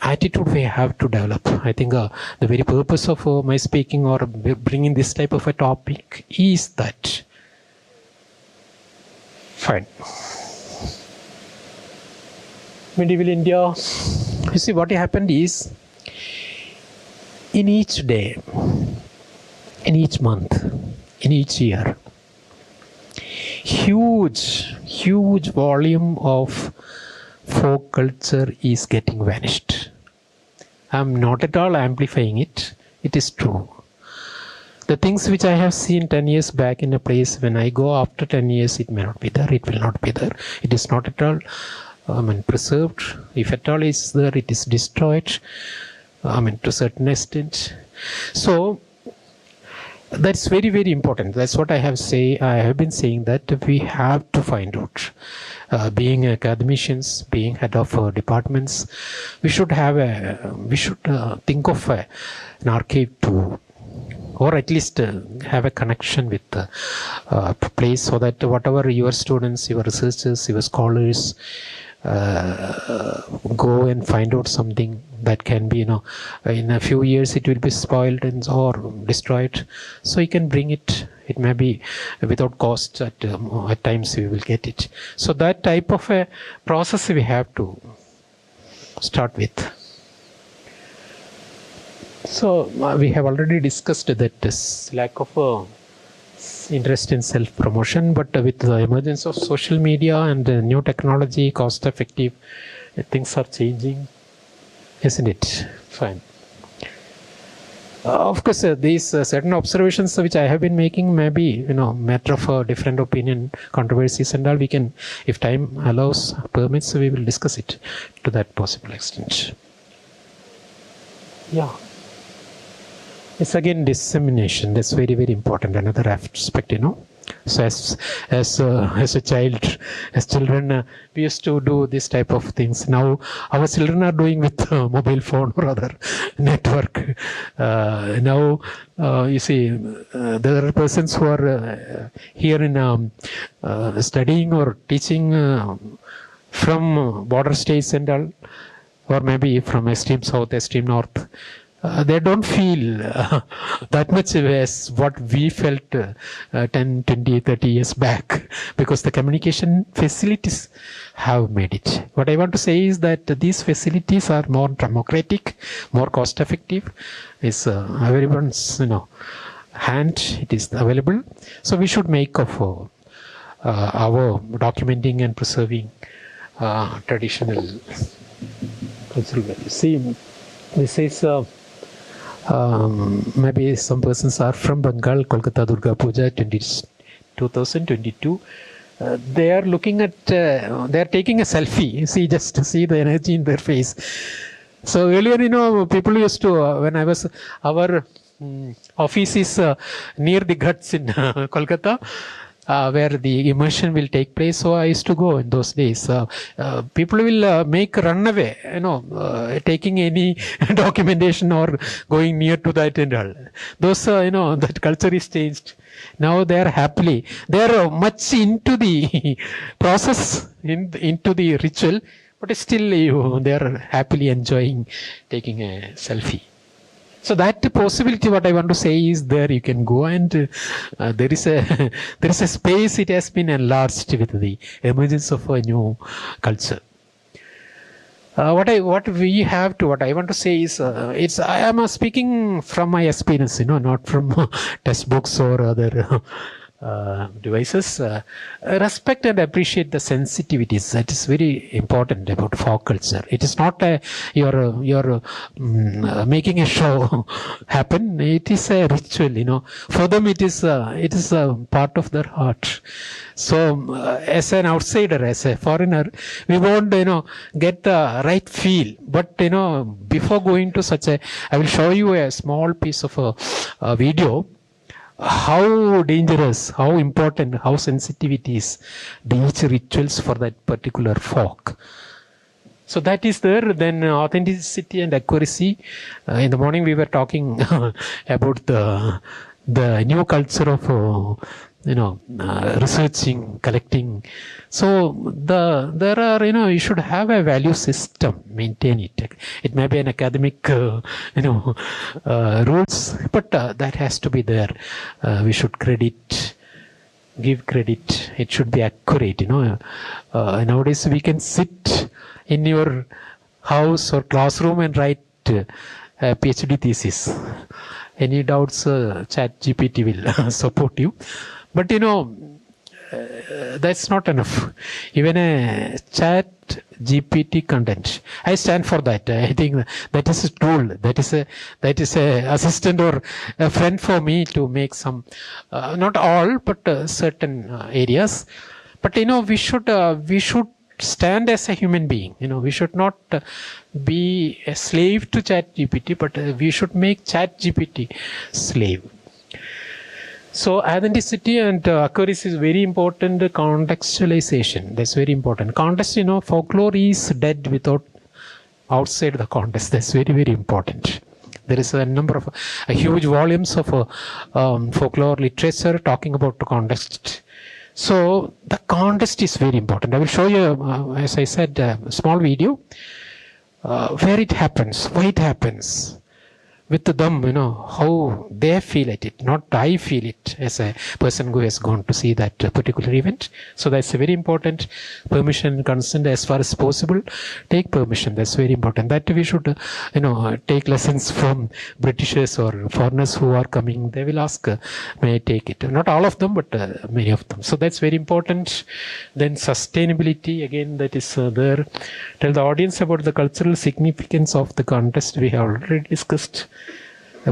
attitude we have to develop. I think the very purpose of my speaking or bringing this type of a topic is that. Fine. Medieval India. You see, what happened is, in each day, in each month, in each year, huge volume of folk culture is getting vanished. I'm not at all amplifying it. It is true. The things which I have seen 10 years back in a place, when I go after 10 years, it may not be there, it will not be there. It is not at all preserved. If at all is there, it is destroyed, to a certain extent. So, that's very, very important. That's what I have been saying, that we have to find out. Being academicians, being head of departments, we should think of an archive too, or at least have a connection with the place, so that whatever your students, your researchers, your scholars go and find out something that can be, in a few years it will be spoiled or destroyed. So you can bring it. It may be without cost. At times we will get it. So that type of a process we have to start with. So we have already discussed that this lack of interest in self-promotion, but with the emergence of social media and new technology, cost-effective, things are changing, isn't it? Fine. Of course, these certain observations which I have been making may be, matter of different opinion, controversies and all. We can, if time allows, permits, we will discuss it to that possible extent. Yeah. It's again dissemination. That's very, very important. Another aspect, So as a child, as children, we used to do this type of things. Now our children are doing with mobile phone or other network. Now you see, there are persons who are here in studying or teaching from border states and all, or maybe from extreme south, extreme north. They don't feel that much as what we felt 10, 20, 30 years back, because the communication facilities have made it. What I want to say is that these facilities are more democratic, more cost effective. It's everyone's hand, it is available. So we should make of our documenting and preserving traditional cultural values. See, this is maybe some persons are from Bengal, Kolkata Durga Puja 2022. They are looking at, they are taking a selfie. See, just to see the energy in their face. So earlier, people used to, when I was, our office is near the Ghats in Kolkata, where the immersion will take place. So I used to go in those days. People will make run away, taking any documentation or going near to that and all. Those, that culture is changed. Now they are happily, they are much into the process, into the ritual, but still they are happily enjoying taking a selfie. So that possibility, what I want to say is there you can go, and there is a space. It has been enlarged with the emergence of a new culture. What I want to say is, I am speaking from my experience, not from textbooks or other devices. Respect and appreciate the sensitivities. That is very important about folk culture. It is not you're making a show happen. It is a ritual. For them, it is a part of their heart. So, as an outsider, as a foreigner, we won't get the right feel. But before going to I will show you a small piece of a video. How dangerous, how important, how sensitive it is, each rituals for that particular folk. So that is there. Then authenticity and accuracy. In the morning we were talking about the new culture of researching, collecting. So there are you should have a value system, maintain it. It may be an academic rules, but that has to be there. We should give credit. It should be accurate. Nowadays we can sit in your house or classroom and write a PhD thesis. Any doubts, Chat GPT will support you. But that's not enough. Even a Chat GPT content. I stand for that. I think that is a tool. That is a assistant or a friend for me to make some, not all, but certain areas. But we should stand as a human being. We should not be a slave to ChatGPT, but we should make ChatGPT slave. So authenticity and accuracy is very important. Contextualization, that's very important. Context, folklore is dead without outside the context. That's very, very important. There is a number of huge volumes of folklore literature talking about the context. So the context is very important. I will show you, as I said, a small video where it happens, why it happens. With them, how they feel at it, not I feel it as a person who has gone to see that particular event. So that's a very important. Permission, consent as far as possible. Take permission. That's very important. That we should, take lessons from Britishers or foreigners who are coming. They will ask, may I take it? Not all of them, but many of them. So that's very important. Then sustainability, again, that is there. Tell the audience about the cultural significance of the contest. We have already discussed.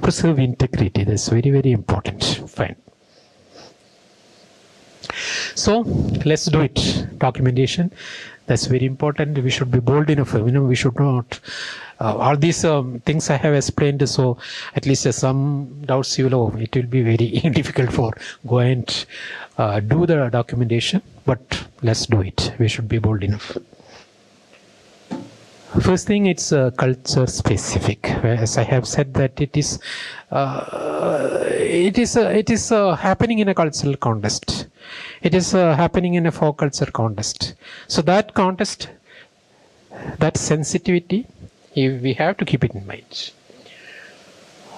Preserve integrity. That's very, very important. Fine. So let's do it. Documentation. That's very important. We should be bold enough. We should not. All these things I have explained. So at least some doubts you will have. It will be very difficult for go and do the documentation. But let's do it. We should be bold enough. First thing, it's culture specific. As I have said that it is happening in a cultural contest. It is happening in a folk culture contest. So that contest, that sensitivity, we have to keep it in mind.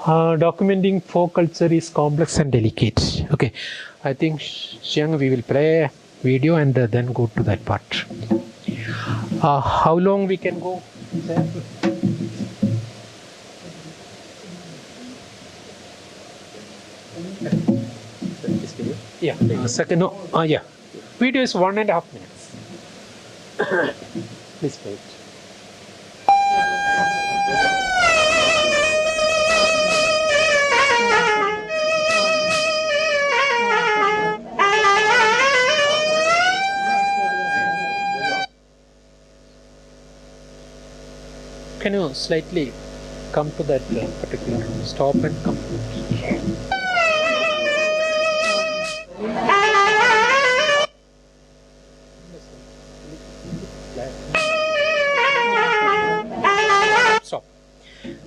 Documenting folk culture is complex and delicate. Okay, I think Xiang, we will play a video and then go to that part. How long we can go there? Yeah, a second. No, yeah. Video is 1.5 minutes. Please wait. Can you slightly come to that particular stop and come to it? So,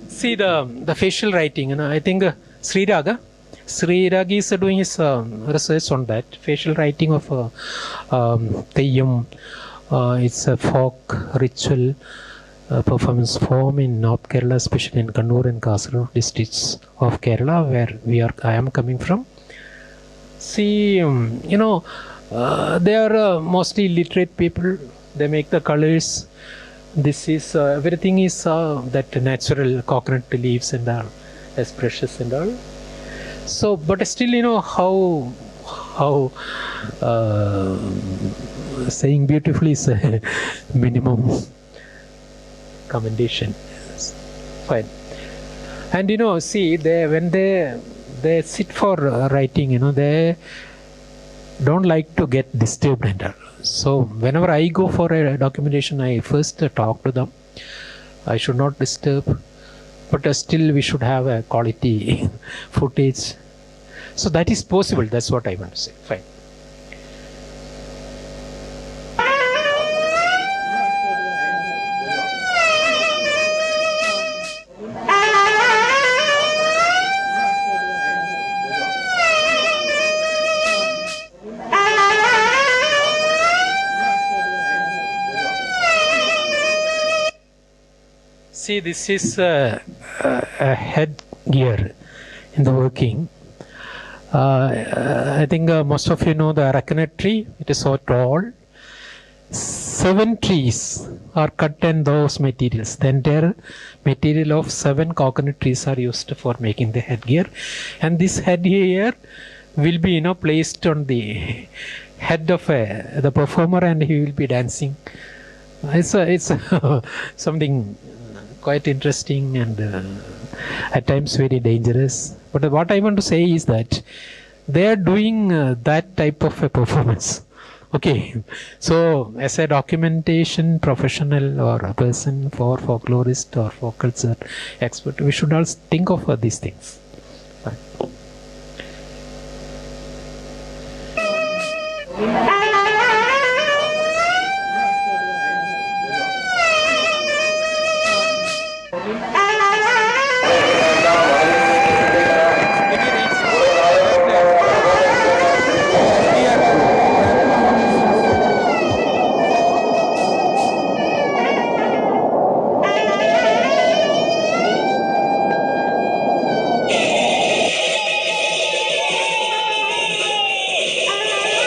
see the facial writing, I think Sri Ragi is doing his research on that. Facial writing of Teyyam. It's a folk ritual performance form in North Kerala, especially in Kannur and Kasaragod districts of Kerala, where I am coming from. See, they are mostly literate people. They make the colors. This is everything is that natural coconut leaves and all, as precious and all. So, but still, how saying beautifully is a minimum commendation. Fine. And see, when they sit for writing, they don't like to get disturbed and all. So whenever I go for a documentation, I first talk to them. I should not disturb, but still we should have a quality footage. So that is possible. That's what I want to say. Fine. See, this is a headgear in the working. I think most of you know the arecanut tree. It is so tall. 7 trees are cut and those materials. The entire material of 7 coconut trees are used for making the headgear. And this headgear will be placed on the head of the performer, and he will be dancing It's something quite interesting and at times very dangerous. But what I want to say is that they are doing that type of a performance. Okay, so as a documentation professional or a person for folklorist or folk culture expert, we should also think of these things. Fine.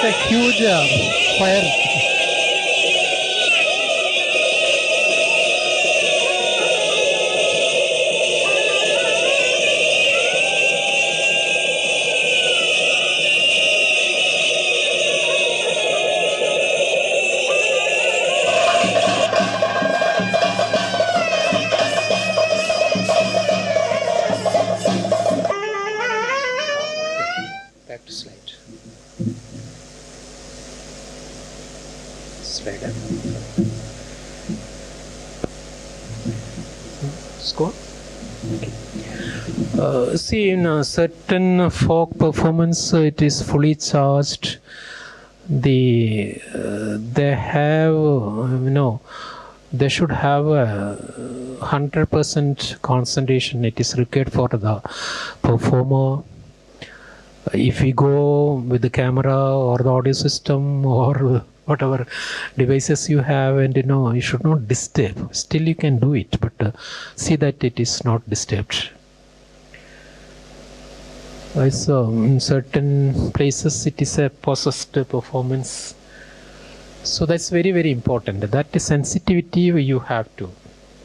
It's a huge fire. Back to slide. Slide up. Score. Okay. See, in a certain folk performance, it is fully charged. They have they should have a 100% concentration. It is required for the performer. If we go with the camera or the audio system or whatever devices you have, and you should not disturb. Still you can do it, but see that it is not disturbed. So in certain places it is a possessed performance. So that's very, very important. That is sensitivity you have to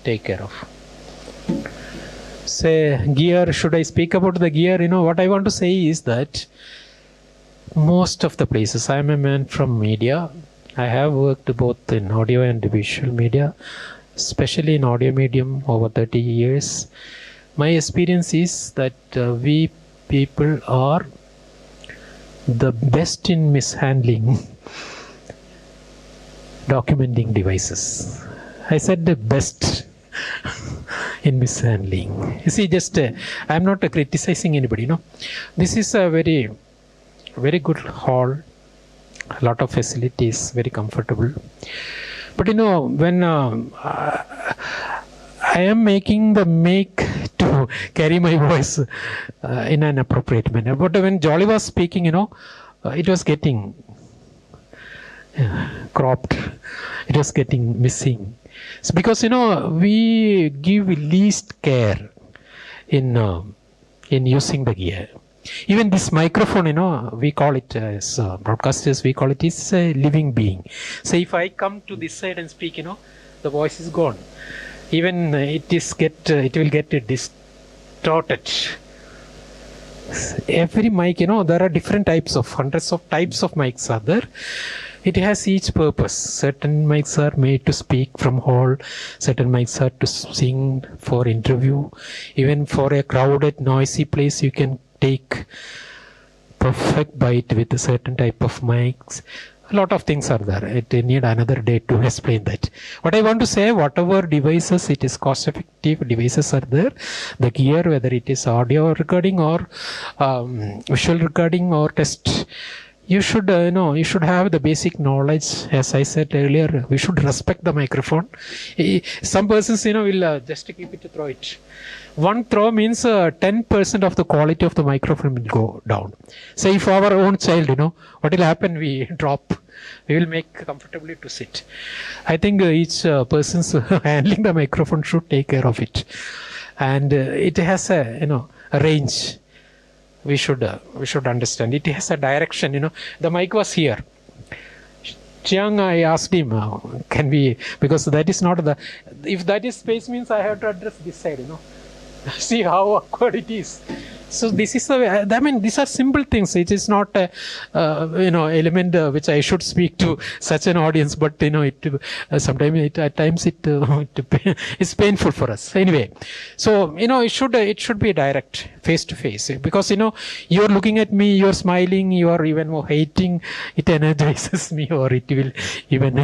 take care of. Say gear, should I speak about the gear? What I want to say is that most of the places, I am a man from media. I have worked both in audio and visual media, especially in audio medium over 30 years. My experience is that we people are the best in mishandling documenting devices. I said the best in mishandling. You see, just I'm not criticizing anybody. This is a very, very good hall. A lot of facilities, very comfortable. But when I am making the make to carry my voice in an appropriate manner. But when Joly was speaking, it was getting cropped. It was getting missing. It's because we give least care in using the gear. Even this microphone, we call it as broadcasters, we call it is a living being. So if I come to this side and speak, the voice is gone. Even it will get distorted. Every mic, there are different types of, hundreds of types of mics are there. It has each purpose. Certain mics are made to speak from hall. Certain mics are to sing for interview. Even for a crowded, noisy place, you can take perfect bite with a certain type of mics. A lot of things are there. It need another day to explain that. What I want to say, whatever devices, it is cost-effective devices are there. The gear, whether it is audio recording or visual recording or test, you should you should have the basic knowledge. As I said earlier, we should respect the microphone. Some persons will just keep it to throw it. One throw means 10% of the quality of the microphone will go down. Say if our own child, what will happen? We drop. We will make comfortably to sit. I think each person's handling the microphone should take care of it, and it has a a range. We should understand. It has a direction. The mic was here. Chiang, I asked him, can we, because that is not the, if that is space means I have to address this side. See how awkward it is. So this is the, I mean, these are simple things. It is not a, element which I should speak to such an audience, but sometimes at times it's painful for us. Anyway, so it should be direct, face to face, because you're looking at me, you're smiling, you are even more hating. It energizes me, or it will even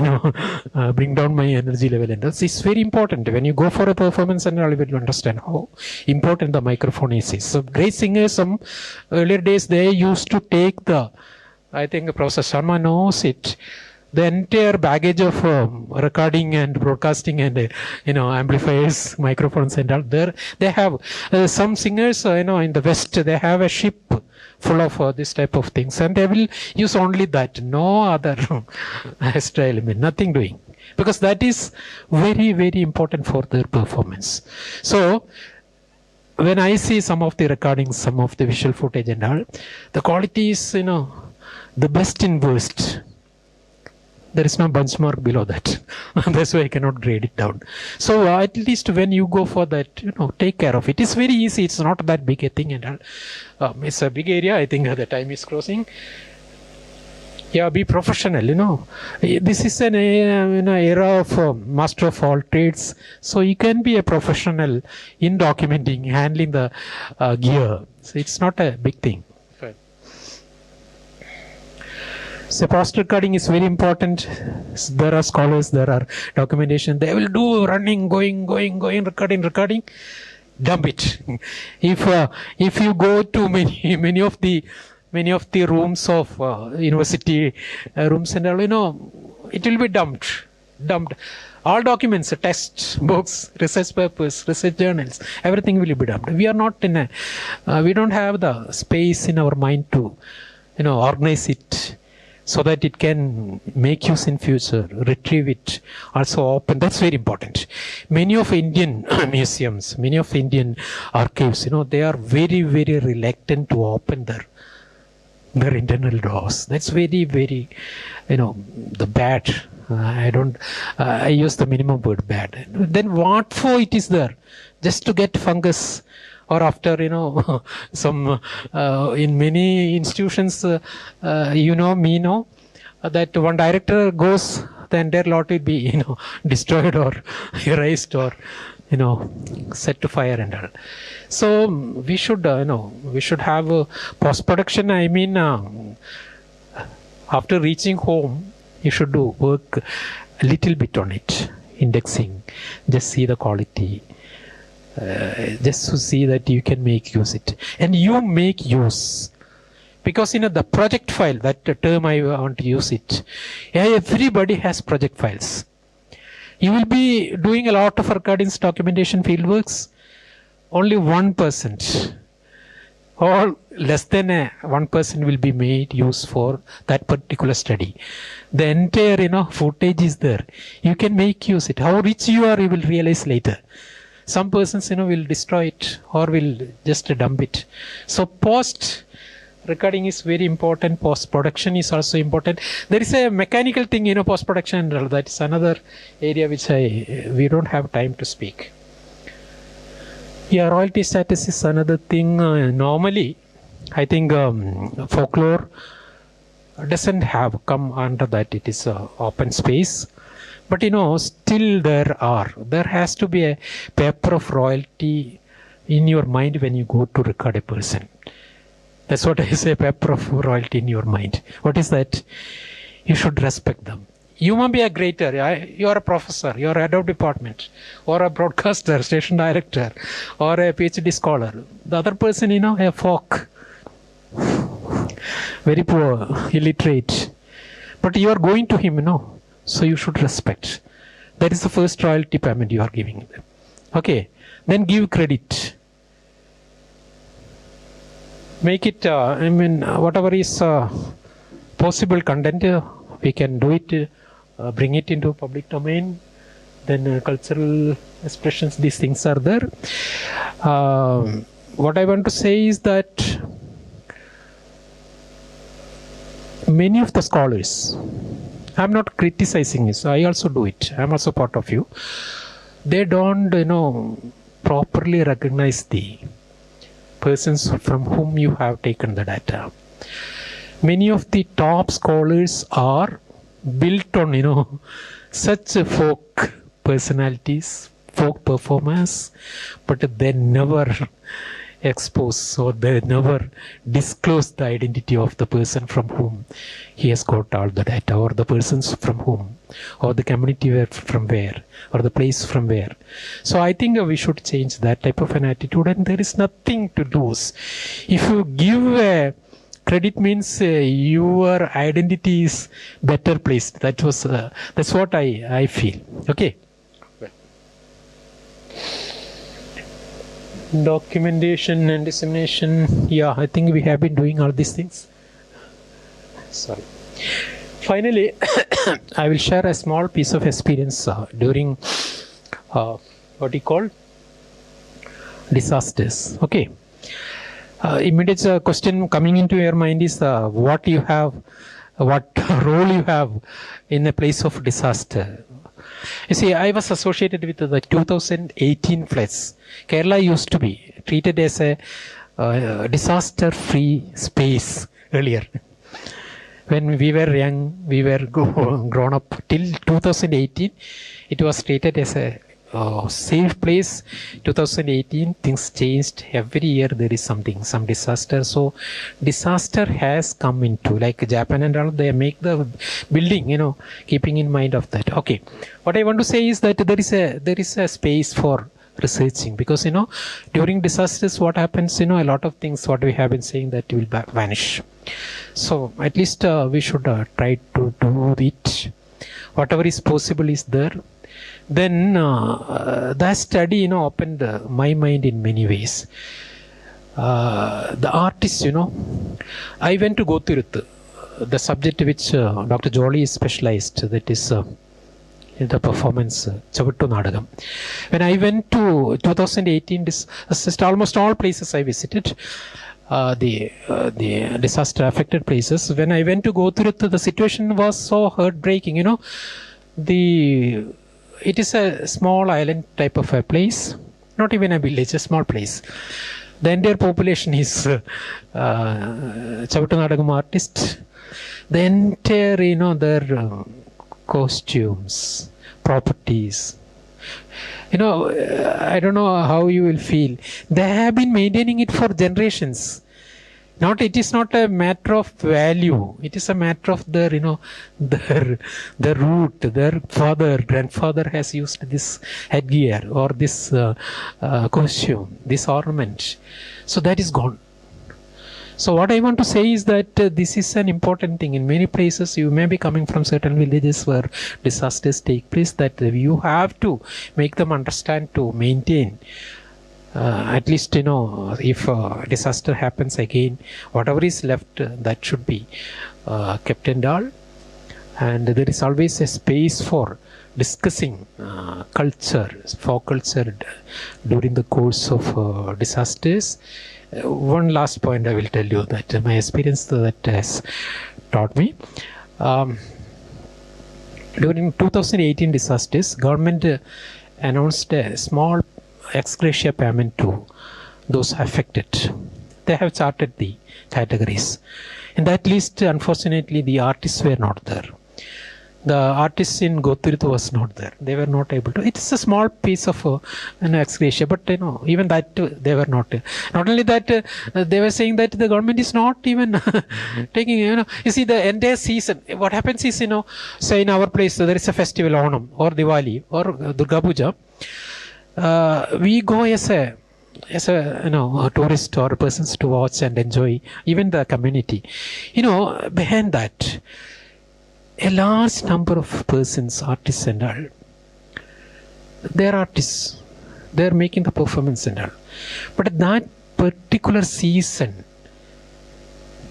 bring down my energy level, and it's very important when you go for a performance, and all will understand how important the microphone is. So great singers, some earlier days, they used to take I think Professor Sharma knows it, the entire baggage of recording and broadcasting and amplifiers, microphones and all. There they have some singers in the West, they have a ship full of this type of things, and they will use only that, no other extra element, nothing doing, because that is very, very important for their performance. So when I see some of the recordings, some of the visual footage and all, the quality is the best in worst. There is no benchmark below that. That's why I cannot grade it down. So at least when you go for that, take care of it. It's very easy. It's not that big a thing and all. It's a big area. I think the time is closing. Yeah, be professional. This is an era of master of all trades. So you can be a professional in documenting, handling the gear. So it's not a big thing. So post recording is very important. There are scholars, there are documentation. They will do running, going, recording. Dump it. If you go to many of the rooms of university rooms and all, it will be dumped. All documents, texts, books, research papers, research journals, everything will be dumped. We are not we don't have the space in our mind to, organize it so that it can make use in future, retrieve it, also open. That's very important. Many of Indian museums, many of Indian archives, they are very, very reluctant to open their internal doors. That's very, very, the bad. I use the minimum word bad. Then what for it is there? Just to get fungus, or after, some, in many institutions, that one director goes, the entire lot will be, destroyed or erased or, set to fire and all. So we should, we should have post-production. I mean, after reaching home, you should do work a little bit on it, indexing, just see the quality, just to see that you can make use it. And you make use. Because, the project file, that term I want to use it. Everybody has project files. You will be doing a lot of recordings, documentation, fieldworks. Only 1% or less than 1% will be made use for that particular study. The entire, footage is there. You can make use it. How rich you are, you will realize later. Some persons, will destroy it or will just dump it. So post recording is very important. Post production is also important. There is a mechanical thing, post production. That is another area which we don't have time to speak. Yeah, royalty status is another thing. Normally, I think folklore doesn't have come under that. It is open space. But still there has to be a paper of royalty in your mind when you go to record a person. That's what I say, paper of royalty in your mind. What is that? You should respect them. You may be a greater, you are a professor, you are a head of department, or a broadcaster, station director, or a PhD scholar. The other person, a folk, very poor, illiterate. But you are going to him, so you should respect. That is the first royalty payment you are giving them. Okay, then give credit. Make it, whatever is possible content, we can do it. Bring it into public domain, then cultural expressions, these things are there. What I want to say is that many of the scholars, I'm not criticizing this, I also do it, I'm also part of you, they don't properly recognize the persons from whom you have taken the data. Many of the top scholars are built on, such folk personalities, folk performers, but they never expose or they never disclose the identity of the person from whom he has got all the data, or the persons from whom, or the community from where, or the place from where. So I think we should change that type of an attitude, and there is nothing to lose. If you give credit, means your identity is better placed. That's what I feel. Okay. Documentation and dissemination. Yeah, I think we have been doing all these things. Sorry. Finally, I will share a small piece of experience during what you call disasters. Okay. Immediate question coming into your mind is what role you have in a place of disaster. You see, I was associated with the 2018 floods. Kerala used to be treated as a disaster-free space earlier. When we were young, we were grown up till 2018. It was treated as a safe place. 2018, things changed. Every year there is some disaster. So disaster has come into, like Japan and all, they make the building, keeping in mind of that. Okay. What I want to say is that there is a space for researching, because during disasters what happens, a lot of things what we have been saying that will vanish. So at least we should try to do it. Whatever is possible is there. Then that study opened my mind in many ways. The artists, I went to Gothiruthu, the subject which Dr. Joly is specialized, that is in the performance Chavattu Nadagam. When I went to 2018, almost all places I visited, the disaster affected places. When I went to Gothiruthu, the situation was so heartbreaking. It is a small island type of a place, not even a village, a small place. The entire population is Chavattu Nadagam artists. The entire, their costumes, properties. I don't know how you will feel. They have been maintaining it for generations. It is not a matter of value. It is a matter of their root. Their grandfather has used this headgear or this costume, this ornament. So that is gone. So what I want to say is that this is an important thing. In many places, you may be coming from certain villages where disasters take place, that you have to make them understand to maintain. At least, if disaster happens again, whatever is left, that should be kept and all. And there is always a space for discussing culture, folk culture during the course of disasters. One last point I will tell you, that my experience that has taught me. During 2018 disasters, government announced a small ex gratia payment to those affected. They have charted the categories. In that list, unfortunately, the artists were not there. The artists in Gothiruthu was not there. They were not able to. It's a small piece of an ex gratia, but even that they were not. Not only that, they were saying that the government is not even taking. You see, the entire season. What happens is, say in our place there is a festival, Onam or Diwali or Durga Puja. We go as a tourist or persons to watch and enjoy, even the community. Behind that, a large number of persons, artists and all, they're artists. They're making the performance and all. But that particular season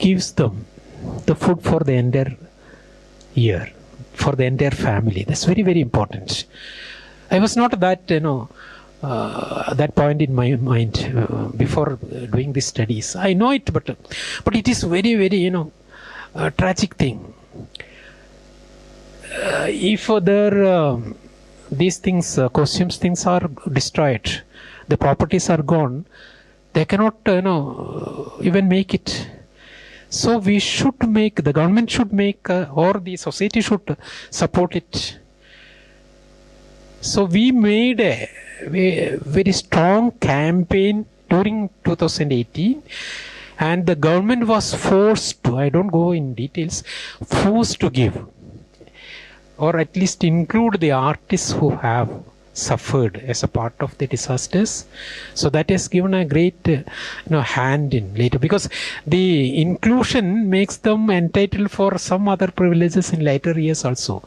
gives them the food for the entire year, for the entire family. That's very, very important. I was not that, that point in my mind before doing these studies. I know it, but it is very, very, tragic thing. If these things, costumes things are destroyed, the properties are gone, they cannot, even make it. So we should make, the government should make, or the society should support it. So we made a very strong campaign during 2018, and the government was forced to, I don't go in details, forced to give, or at least include the artists who have suffered as a part of the disasters. So that has given a great hand in later, because the inclusion makes them entitled for some other privileges in later years also.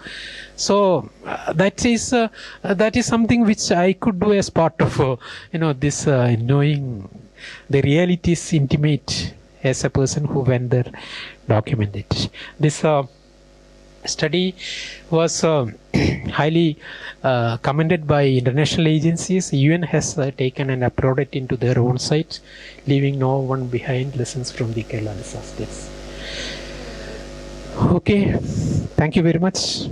So that is something which I could do as part of this knowing the realities intimate as a person who went there, documented. This study was highly commended by international agencies. UN has taken and uploaded it into their own site, leaving no one behind. Lessons from the Kerala disasters. Okay, thank you very much.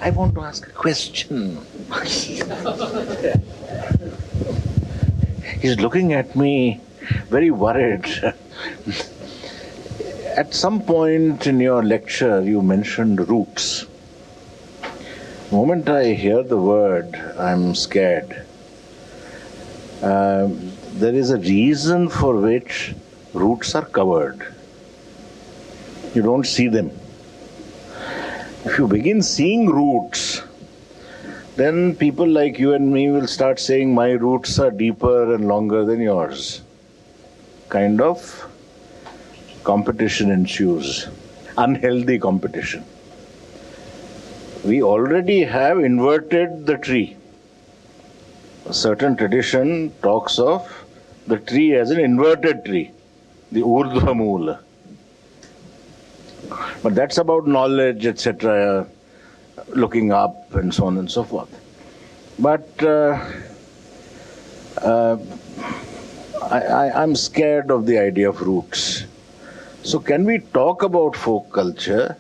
I want to ask a question. He's looking at me very worried. At some point in your lecture, you mentioned roots. The moment I hear the word, I'm scared. There is a reason for which roots are covered. You don't see them. If you begin seeing roots, then people like you and me will start saying my roots are deeper and longer than yours. Kind of competition ensues, unhealthy competition. We already have inverted the tree. A certain tradition talks of the tree as an inverted tree, the Urdhva Moola. But that's about knowledge, etc., looking up and so on and so forth. But I'm scared of the idea of roots. So can we talk about folk culture?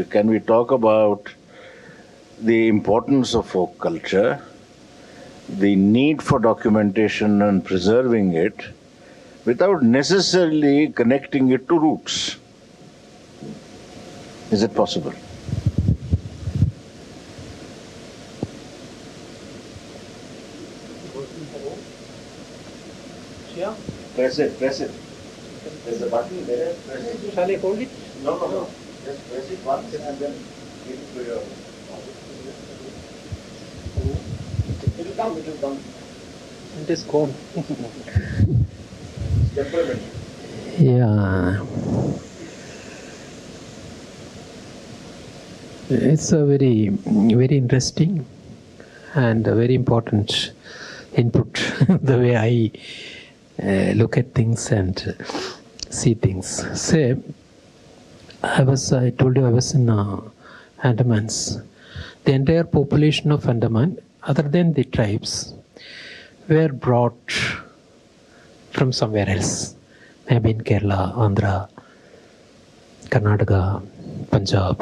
Can we talk about the importance of folk culture, the need for documentation and preserving it, without necessarily connecting it to roots? Is it possible? Yeah. Press it. There's a button there. Press it. Shall I hold it? No. Just press it once and then give it to your... It will come. It is gone. Temperament. Yeah. It's a very, very interesting and a very important input, the way I look at things and see things. Say, I told you I was in Andamans. The entire population of Andaman, other than the tribes, were brought from somewhere else. Maybe in Kerala, Andhra, Karnataka, Punjab.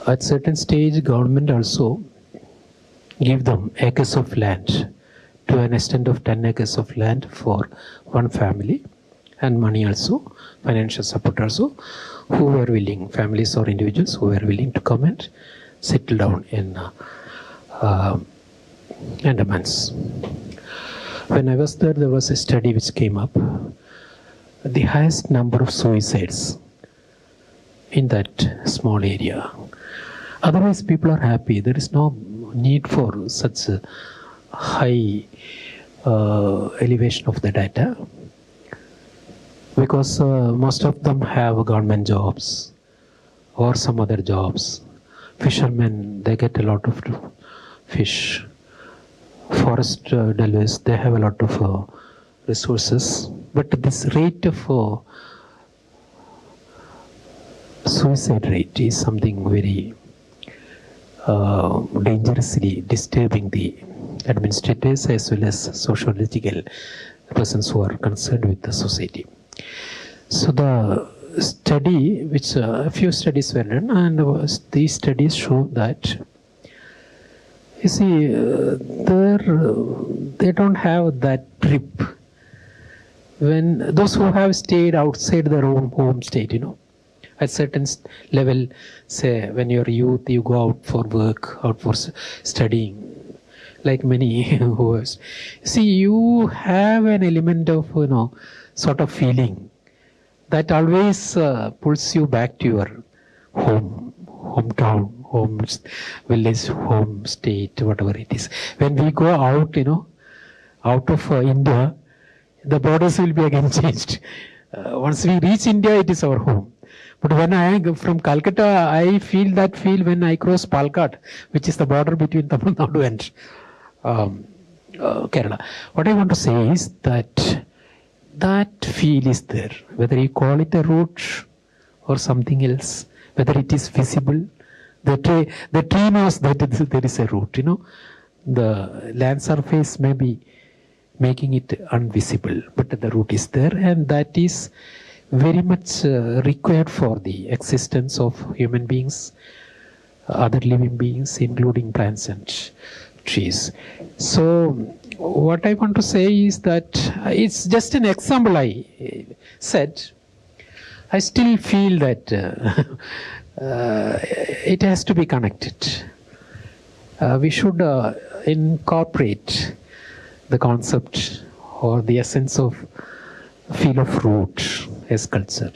At certain stage, government also give them acres of land, to an extent of 10 acres of land for one family, and money also, financial support also, who were willing, families or individuals who were willing to come and settle down in Andamans. When I was there was a study which came up. The highest number of suicides in that small area. Otherwise, people are happy. There is no need for such a high elevation of the data, because most of them have government jobs or some other jobs. Fishermen, they get a lot of fish. Forest dwellers, they have a lot of resources. But this rate of suicide rate is something very dangerously disturbing the administrators as well as sociological persons who are concerned with the society. So the study, which a few studies were done, and these studies show that, you see, they don't have that grip. When those who have stayed outside their own home state, at certain level, say when you're youth, you go out for work, out for studying, like many who have. See, you have an element of, sort of feeling that always pulls you back to your hometown, home village, home state, whatever it is. When we go out, out of India, the borders will be again changed. Once we reach India, it is our home. But when I go from Calcutta, I feel when I cross Palkat, which is the border between Tamil Nadu and Kerala. What I want to say is that feel is there. Whether you call it a route or something else, whether it is visible, the tree knows that there is a route. The land surface may be making it invisible, but the root is there, and that is very much required for the existence of human beings, other living beings, including plants and trees. So what I want to say is that it's just an example I said. I still feel that it has to be connected. We should incorporate the concept or the essence of feel of root as culture.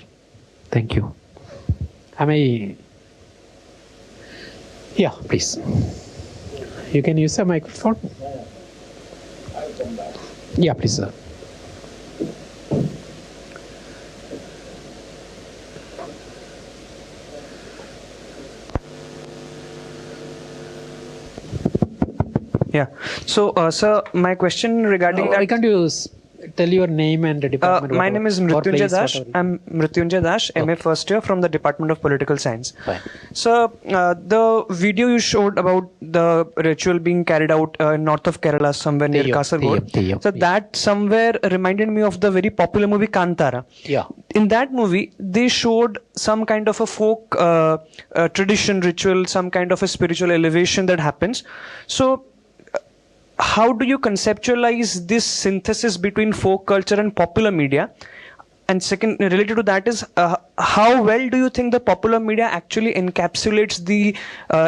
Thank you. Yeah, please. You can use a microphone. Yeah, please, sir. Yeah. So, sir, my question regarding that. I can't use. Tell your name and the department. My name is Mrityunjay Dash. I'm Mrityunjay Dash, MA first year from the Department of Political Science. Fine. So, the video you showed about the ritual being carried out north of Kerala, somewhere near Kasaragod. So, that somewhere reminded me of the very popular movie Kantara. Yeah. In that movie, they showed some kind of a folk tradition, ritual, some kind of a spiritual elevation that happens. So, how do you conceptualize this synthesis between folk culture and popular media? And second, related to that is, how well do you think the popular media actually encapsulates the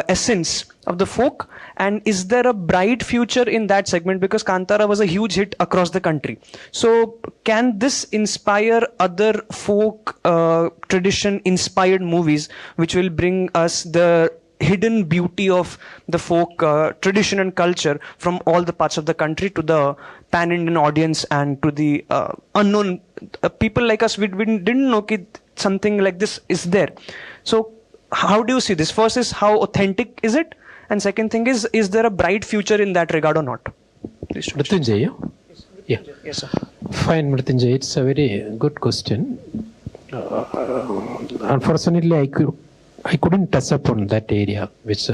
essence of the folk? And is there a bright future in that segment? Because Kantara was a huge hit across the country. So can this inspire other folk tradition inspired movies, which will bring us the hidden beauty of the folk tradition and culture from all the parts of the country to the pan-Indian audience and to the unknown people like us? We didn't know that something like this is there. So how do you see this? First is, how authentic is it? And second thing is there a bright future in that regard or not? Mrityunjay, yeah? Yes, sir. Fine, Mrityunjay. It's a very good question. Unfortunately, I couldn't touch upon that area which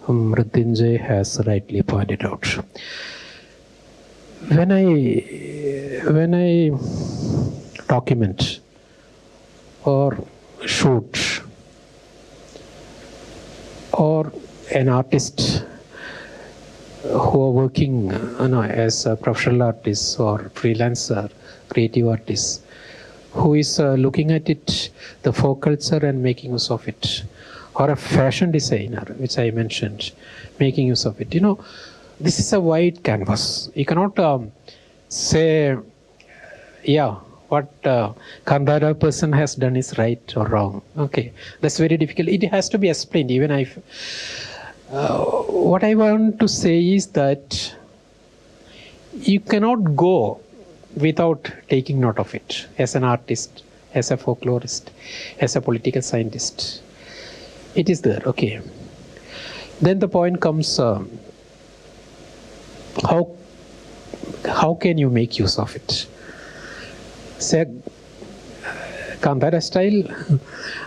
Mrityunjay has rightly pointed out. When I document or shoot, or an artist who are working as a professional artist or freelancer, creative artist, who is looking at it, the folk culture, and making use of it, or a fashion designer, which I mentioned, making use of it. This is a wide canvas. You cannot say, yeah, what Kandara person has done is right or wrong. Okay, that's very difficult. It has to be explained. Even what I want to say is that you cannot go without taking note of it as an artist, as a folklorist, as a political scientist. It is there, okay. Then the point comes, how can you make use of it? Say, Kantara style,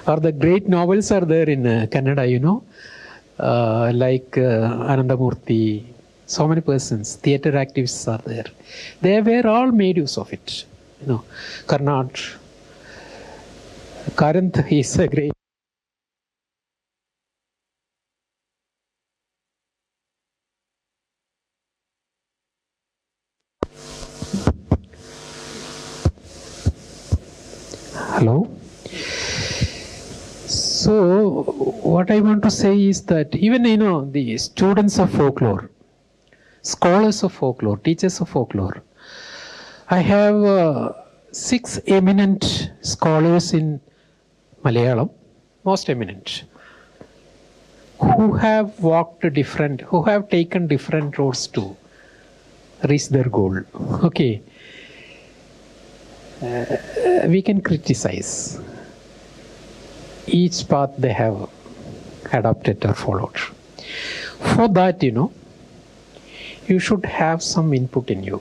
or the great novels are there in Kannada, like Anandamurthy. So many persons, theatre activists are there. They were all made use of it. Karnat, Karanth is a great. Hello. So, what I want to say is that even the students of folklore, scholars of folklore, teachers of folklore, I have 6 eminent scholars in Malayalam, most eminent, who have who have taken different roads to reach their goal. Okay. We can criticize each path they have adopted or followed. For that, you should have some input in you.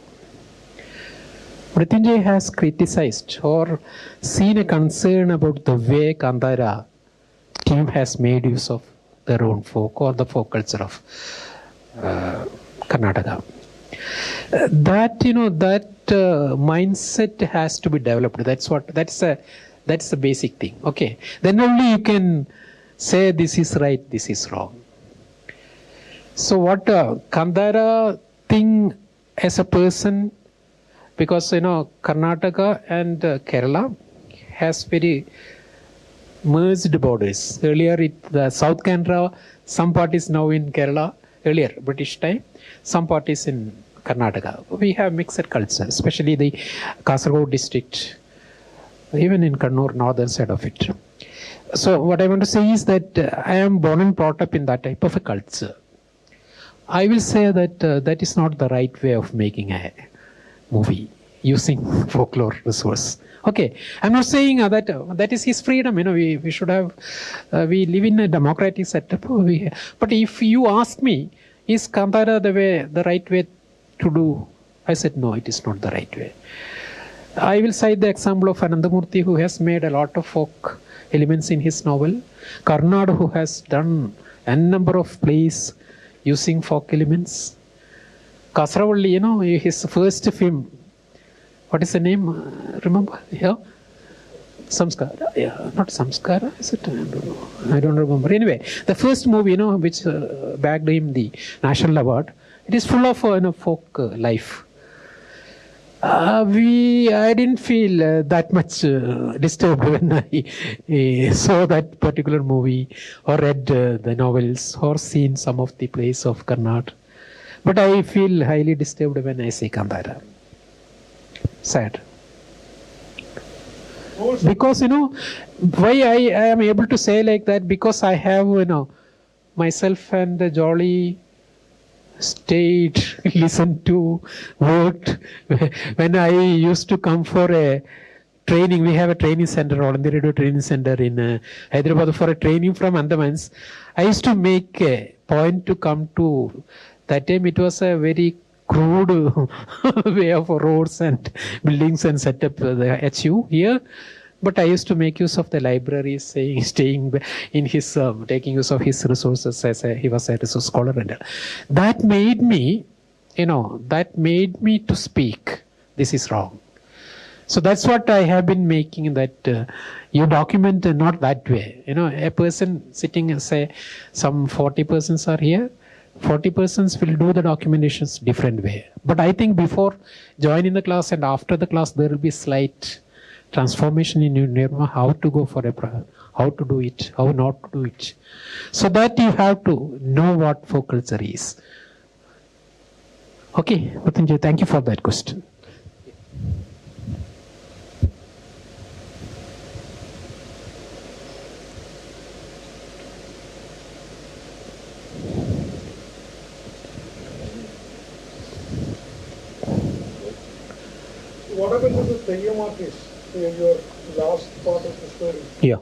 Mrityunjay has criticized or seen a concern about the way Kandara team has made use of their own folk or the folk culture of Karnataka. That mindset has to be developed. That's the basic thing. Okay, then only you can say this is right, this is wrong. So what Kandara thing as a person, because Karnataka and Kerala has very merged borders. Earlier the South Canara, some part is now in Kerala. Earlier British time, some part is in Karnataka. We have mixed culture, especially the Kasaragod district, even in Kannur, northern side of it. So what I want to say is that I am born and brought up in that type of a culture. I will say that that is not the right way of making a movie using folklore resource. Okay, I'm not saying that is his freedom. We should have. We live in a democratic setup. But if you ask me, is Kandara the right way to do? I said no, it is not the right way. I will cite the example of Anandamurthy, who has made a lot of folk elements in his novel. Karnad, who has done a number of plays using folk elements. Kasaravalli, his first film. What is the name? Remember? Yeah? Samskara. Yeah, not Samskara. Is it? I don't remember. Anyway, the first movie, which bagged him the National Award, it is full of folk life. I didn't feel that much disturbed when I saw that particular movie or read the novels or seen some of the plays of Karnataka. But I feel highly disturbed when I see Kandara. Sad. Because why I am able to say like that, because I have myself and Joly stayed, listened to, worked. When I used to come for a training, we have a training center, All India Radio Training Center in Hyderabad, for a training from Andamans. I used to make a point to come to. That time it was a very crude way of roads and buildings and set up the HU here. But I used to make use of the library, staying in his, taking use of his resources as he was a resource scholar. And that made me, to speak, this is wrong. So that's what I have been making, that you document not that way. A person sitting and say some 40 persons are here, 40 persons will do the documentations different way. But I think before joining the class and after the class, there will be slight transformation in your nirma, how to go for how to do it, how not to do it. So that you have to know what folk culture is. Okay, Puthussery, thank you for that question. What happened to the Teyyam artists in your last part of the story? Yeah.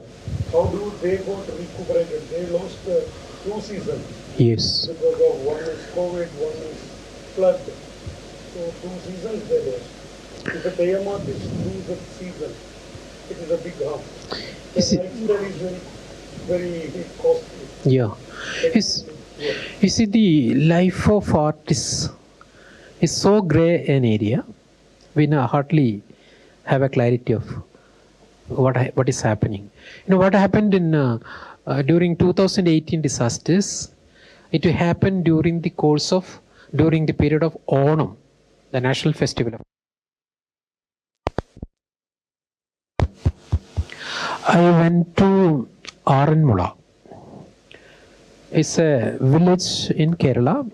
How do they got recuperated? They lost 2 seasons. Yes. Because of one is COVID, one is flood. So 2 seasons they lost. If the Teyyam artists lose a season, it is a big harm. The lifestyle is very costly. Yeah. You see, the life of artists is so grey an area. We hardly have a clarity of what is happening. What happened in during 2018 disasters. It happened during the period of Onam, the national festival. I went to Aranmula. It's a village in Kerala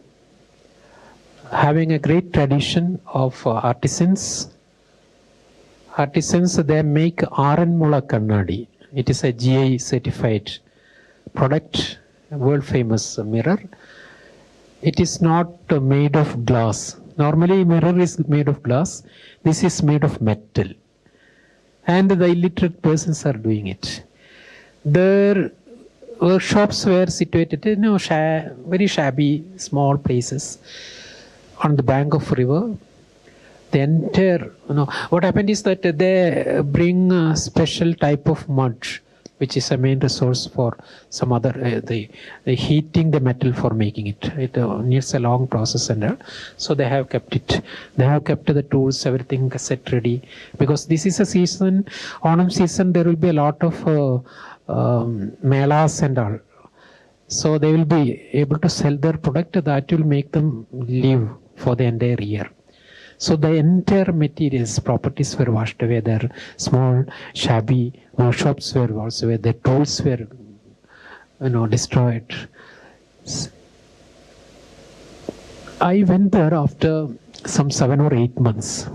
having a great tradition of artisans. They make Aranmula Kannadi. It is a GI certified product, world famous mirror. It is not made of glass. Normally mirror is made of glass. This is made of metal. And the illiterate persons are doing it. Their workshops were situated in very shabby, small places on the bank of river. The entire, what happened is that they bring a special type of mud, which is a main resource for some other, the heating the metal for making it. It needs a long process and so they have kept it. They have kept the tools, everything set ready. Because this is a season, Onam season, there will be a lot of melas and all. So they will be able to sell their product that will make them live for the entire year. So the entire materials, properties were washed away. Their small, shabby workshops were washed away. Their tools were, destroyed. I went there after some 7 or 8 months.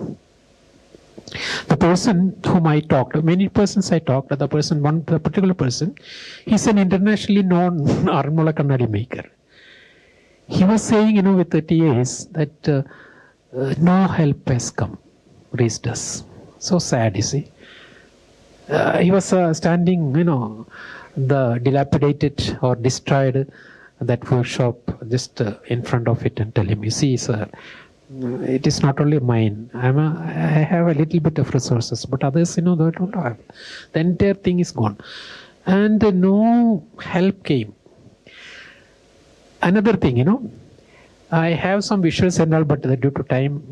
The person whom I talked to, many persons I talked to, the particular person, he's an internationally known Aranmula Kannadi maker. He was saying, with the TAs that no help has come, reached us. So sad, you see. He was standing, the dilapidated or destroyed that workshop just in front of it and tell him, you see, sir, it is not only mine. I have a little bit of resources, but others, they don't have. The entire thing is gone. And no help came. Another thing, I have some visuals and all, but due to time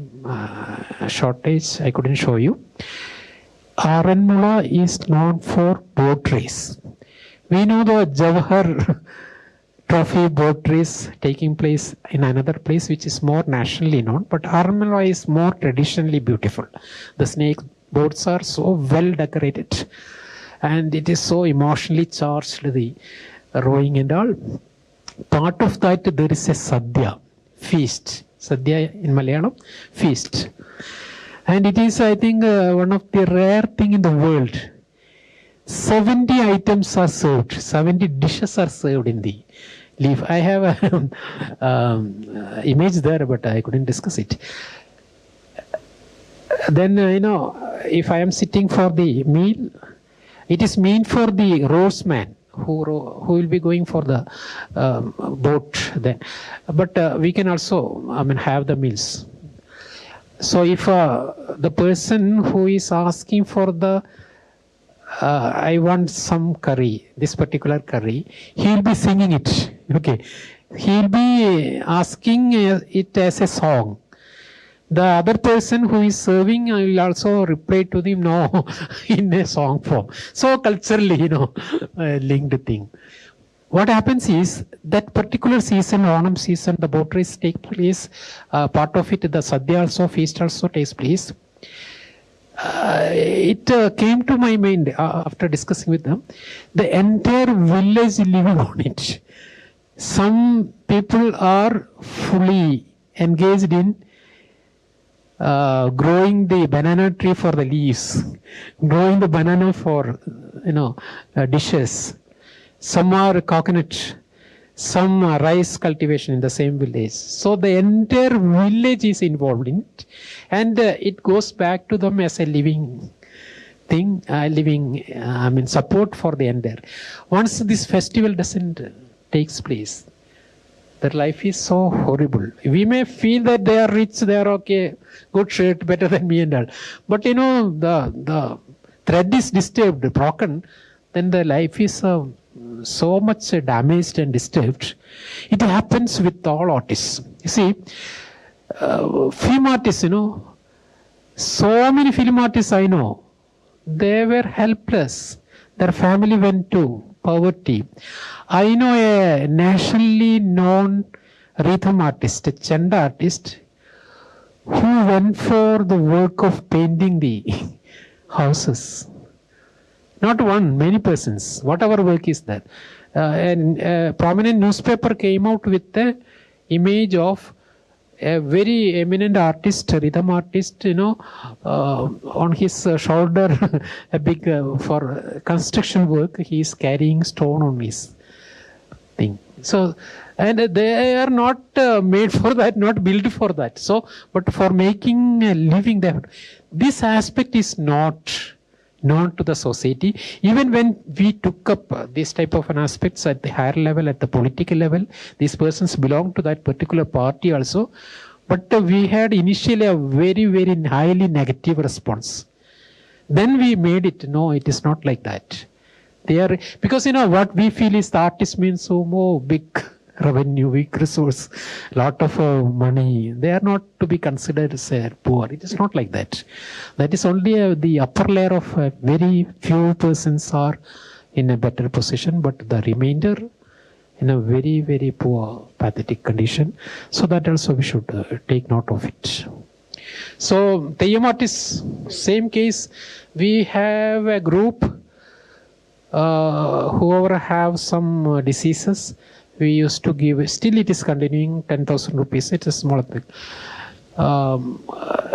shortage, I couldn't show you. Aranmula is known for boat race. We know the Jawahar Trophy boat race taking place in another place which is more nationally known, but Aranmula is more traditionally beautiful. The snake boats are so well decorated and it is so emotionally charged, the rowing and all. Part of that there is a sadhya, feast. Sadhya in Malayalam, feast. And it is, I think, one of the rare thing in the world. 70 items are served, 70 dishes are served in the leaf. I have a image there, but I couldn't discuss it. Then, if I am sitting for the meal, it is meant for the rowsman who will be going for the boat then. But we can also, have the meals. So if the person who is asking for the I want some curry, this particular curry, he'll be singing it. Okay, he'll be asking it as a song. The other person who is serving will also reply to them, no, in a song form. So culturally, linked thing. What happens is that particular season, Onam season, the boat race takes place. Part of it, the Sadhya also, feast also takes place. It came to my mind after discussing with them, the entire village living on it. Some people are fully engaged in growing the banana tree for the leaves, growing the banana for, dishes. Some are coconut, some rice cultivation in the same village. So the entire village is involved in it, and it goes back to them as a living thing, support for the entire. Once this festival doesn't takes place, their life is so horrible. We may feel that they are rich, they are okay, good shirt, better than me and all. But the thread is disturbed, broken, then the life is so much damaged and disturbed. It happens with all artists. You see, film artists, so many film artists I know, they were helpless. Their family went to poverty. I know a nationally known rhythm artist, a chanda artist, who went for the work of painting the houses. Not one, many persons. Whatever work is that. And a prominent newspaper came out with the image of a very eminent artist, rhythm artist, on his shoulder, a big, for construction work, he is carrying stone on his thing. So, and they are not made for that, not built for that. So, but for making a living there, this aspect is not known to the society. Even when we took up this type of an aspects at the higher level, at the political level, these persons belong to that particular party also. But we had initially a very, very highly negative response. Then we made it, no, it is not like that. They are, because what we feel is the artist means big revenue, big resource, lot of money. They are not to be considered as poor. It is not like that. That is only the upper layer of very few persons are in a better position, but the remainder in a very, very poor, pathetic condition. So that also we should take note of it. So Teyyam artists, same case. We have a group, whoever have some diseases, we used to give, still it is continuing, 10,000 rupees. It's a small thing.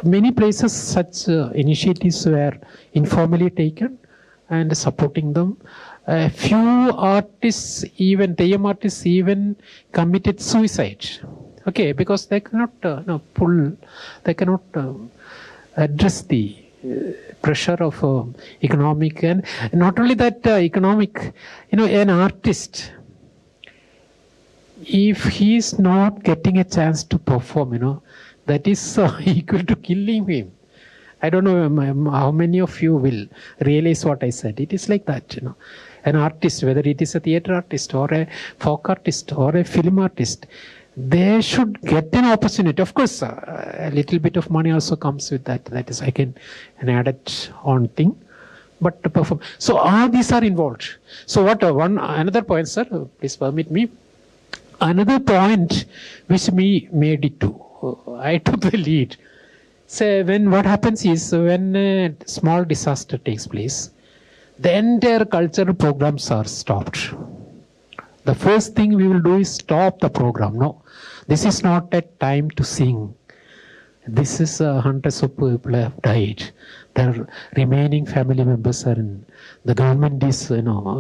Many places such initiatives were informally taken and supporting them. A few artists, even Teyyam artists, even committed suicide. Okay, because they cannot they cannot address the pressure of economic, and not only that economic, an artist, if he is not getting a chance to perform, that is equal to killing him. I don't know how many of you will realize what I said. It is like that, An artist, whether it is a theatre artist or a folk artist or a film artist, they should get an opportunity. Of course, a little bit of money also comes with that. That is, an added on thing. But to perform. So all these are involved. So another point, sir, please permit me. Another point which me made it to, I took the lead. So what happens is, when a small disaster takes place, the entire cultural programs are stopped. The first thing we will do is stop the program. No, this is not a time to sing. This is hundreds of people have died. The remaining family members are in. The government is,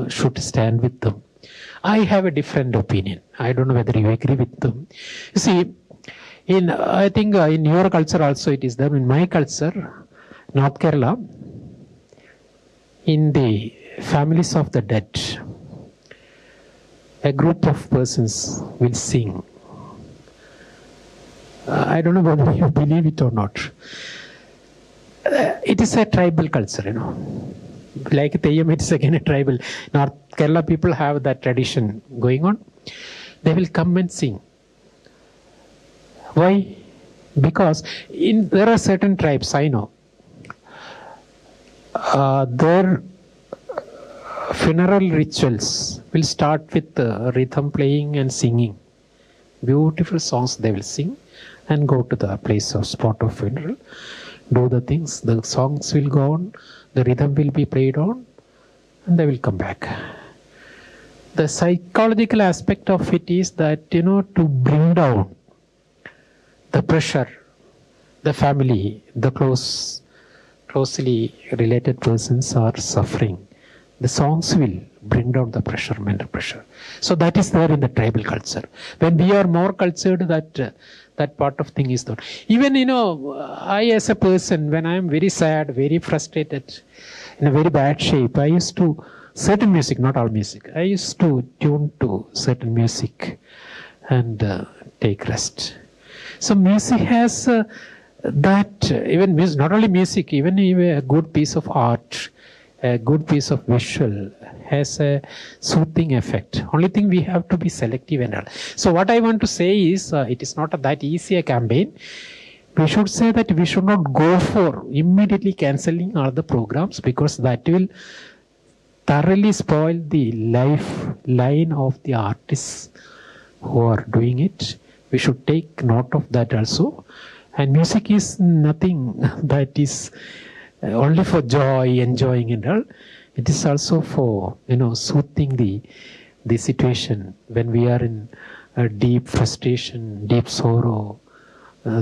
should stand with them. I have a different opinion. I don't know whether you agree with them. You see, I think in your culture also it is there. In my culture, North Kerala, in the families of the dead, a group of persons will sing. I don't know whether you believe it or not. It is a tribal culture, Like Teyyam, it is again a tribal. North Kerala people have that tradition going on. They will come and sing. Why? Because there are certain tribes, I know. Their funeral rituals will start with rhythm playing and singing. Beautiful songs they will sing and go to the place of spot of funeral. Do the things, the songs will go on, the rhythm will be played on, and they will come back. The psychological aspect of it is that, to bring down the pressure, the family, the closely related persons are suffering. The songs will bring down the pressure, mental pressure. So that is there in the tribal culture. When we are more cultured, that part of thing is there. Even, I as a person, when I am very sad, very frustrated, in a very bad shape, I used to, certain music, not all music, I used to tune to certain music and take rest. So music has that, even music, not only music, even a good piece of art, a good piece of visual has a soothing effect. Only thing, we have to be selective and all. So what I want to say is, it is not that easy a campaign. we should say that we should not go for immediately cancelling all the programs, because that will thoroughly spoil the lifeline of the artists who are doing it. We should take note of that also. And music is nothing that is only for joy, enjoying and all. It is also for, soothing the situation when we are in a deep frustration, deep sorrow,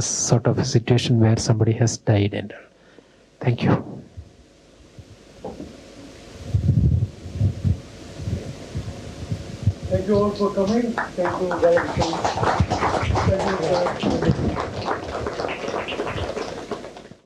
sort of a situation where somebody has died and all. Thank you. Thank you all for coming. Thank you, Balakrishna. Thank you.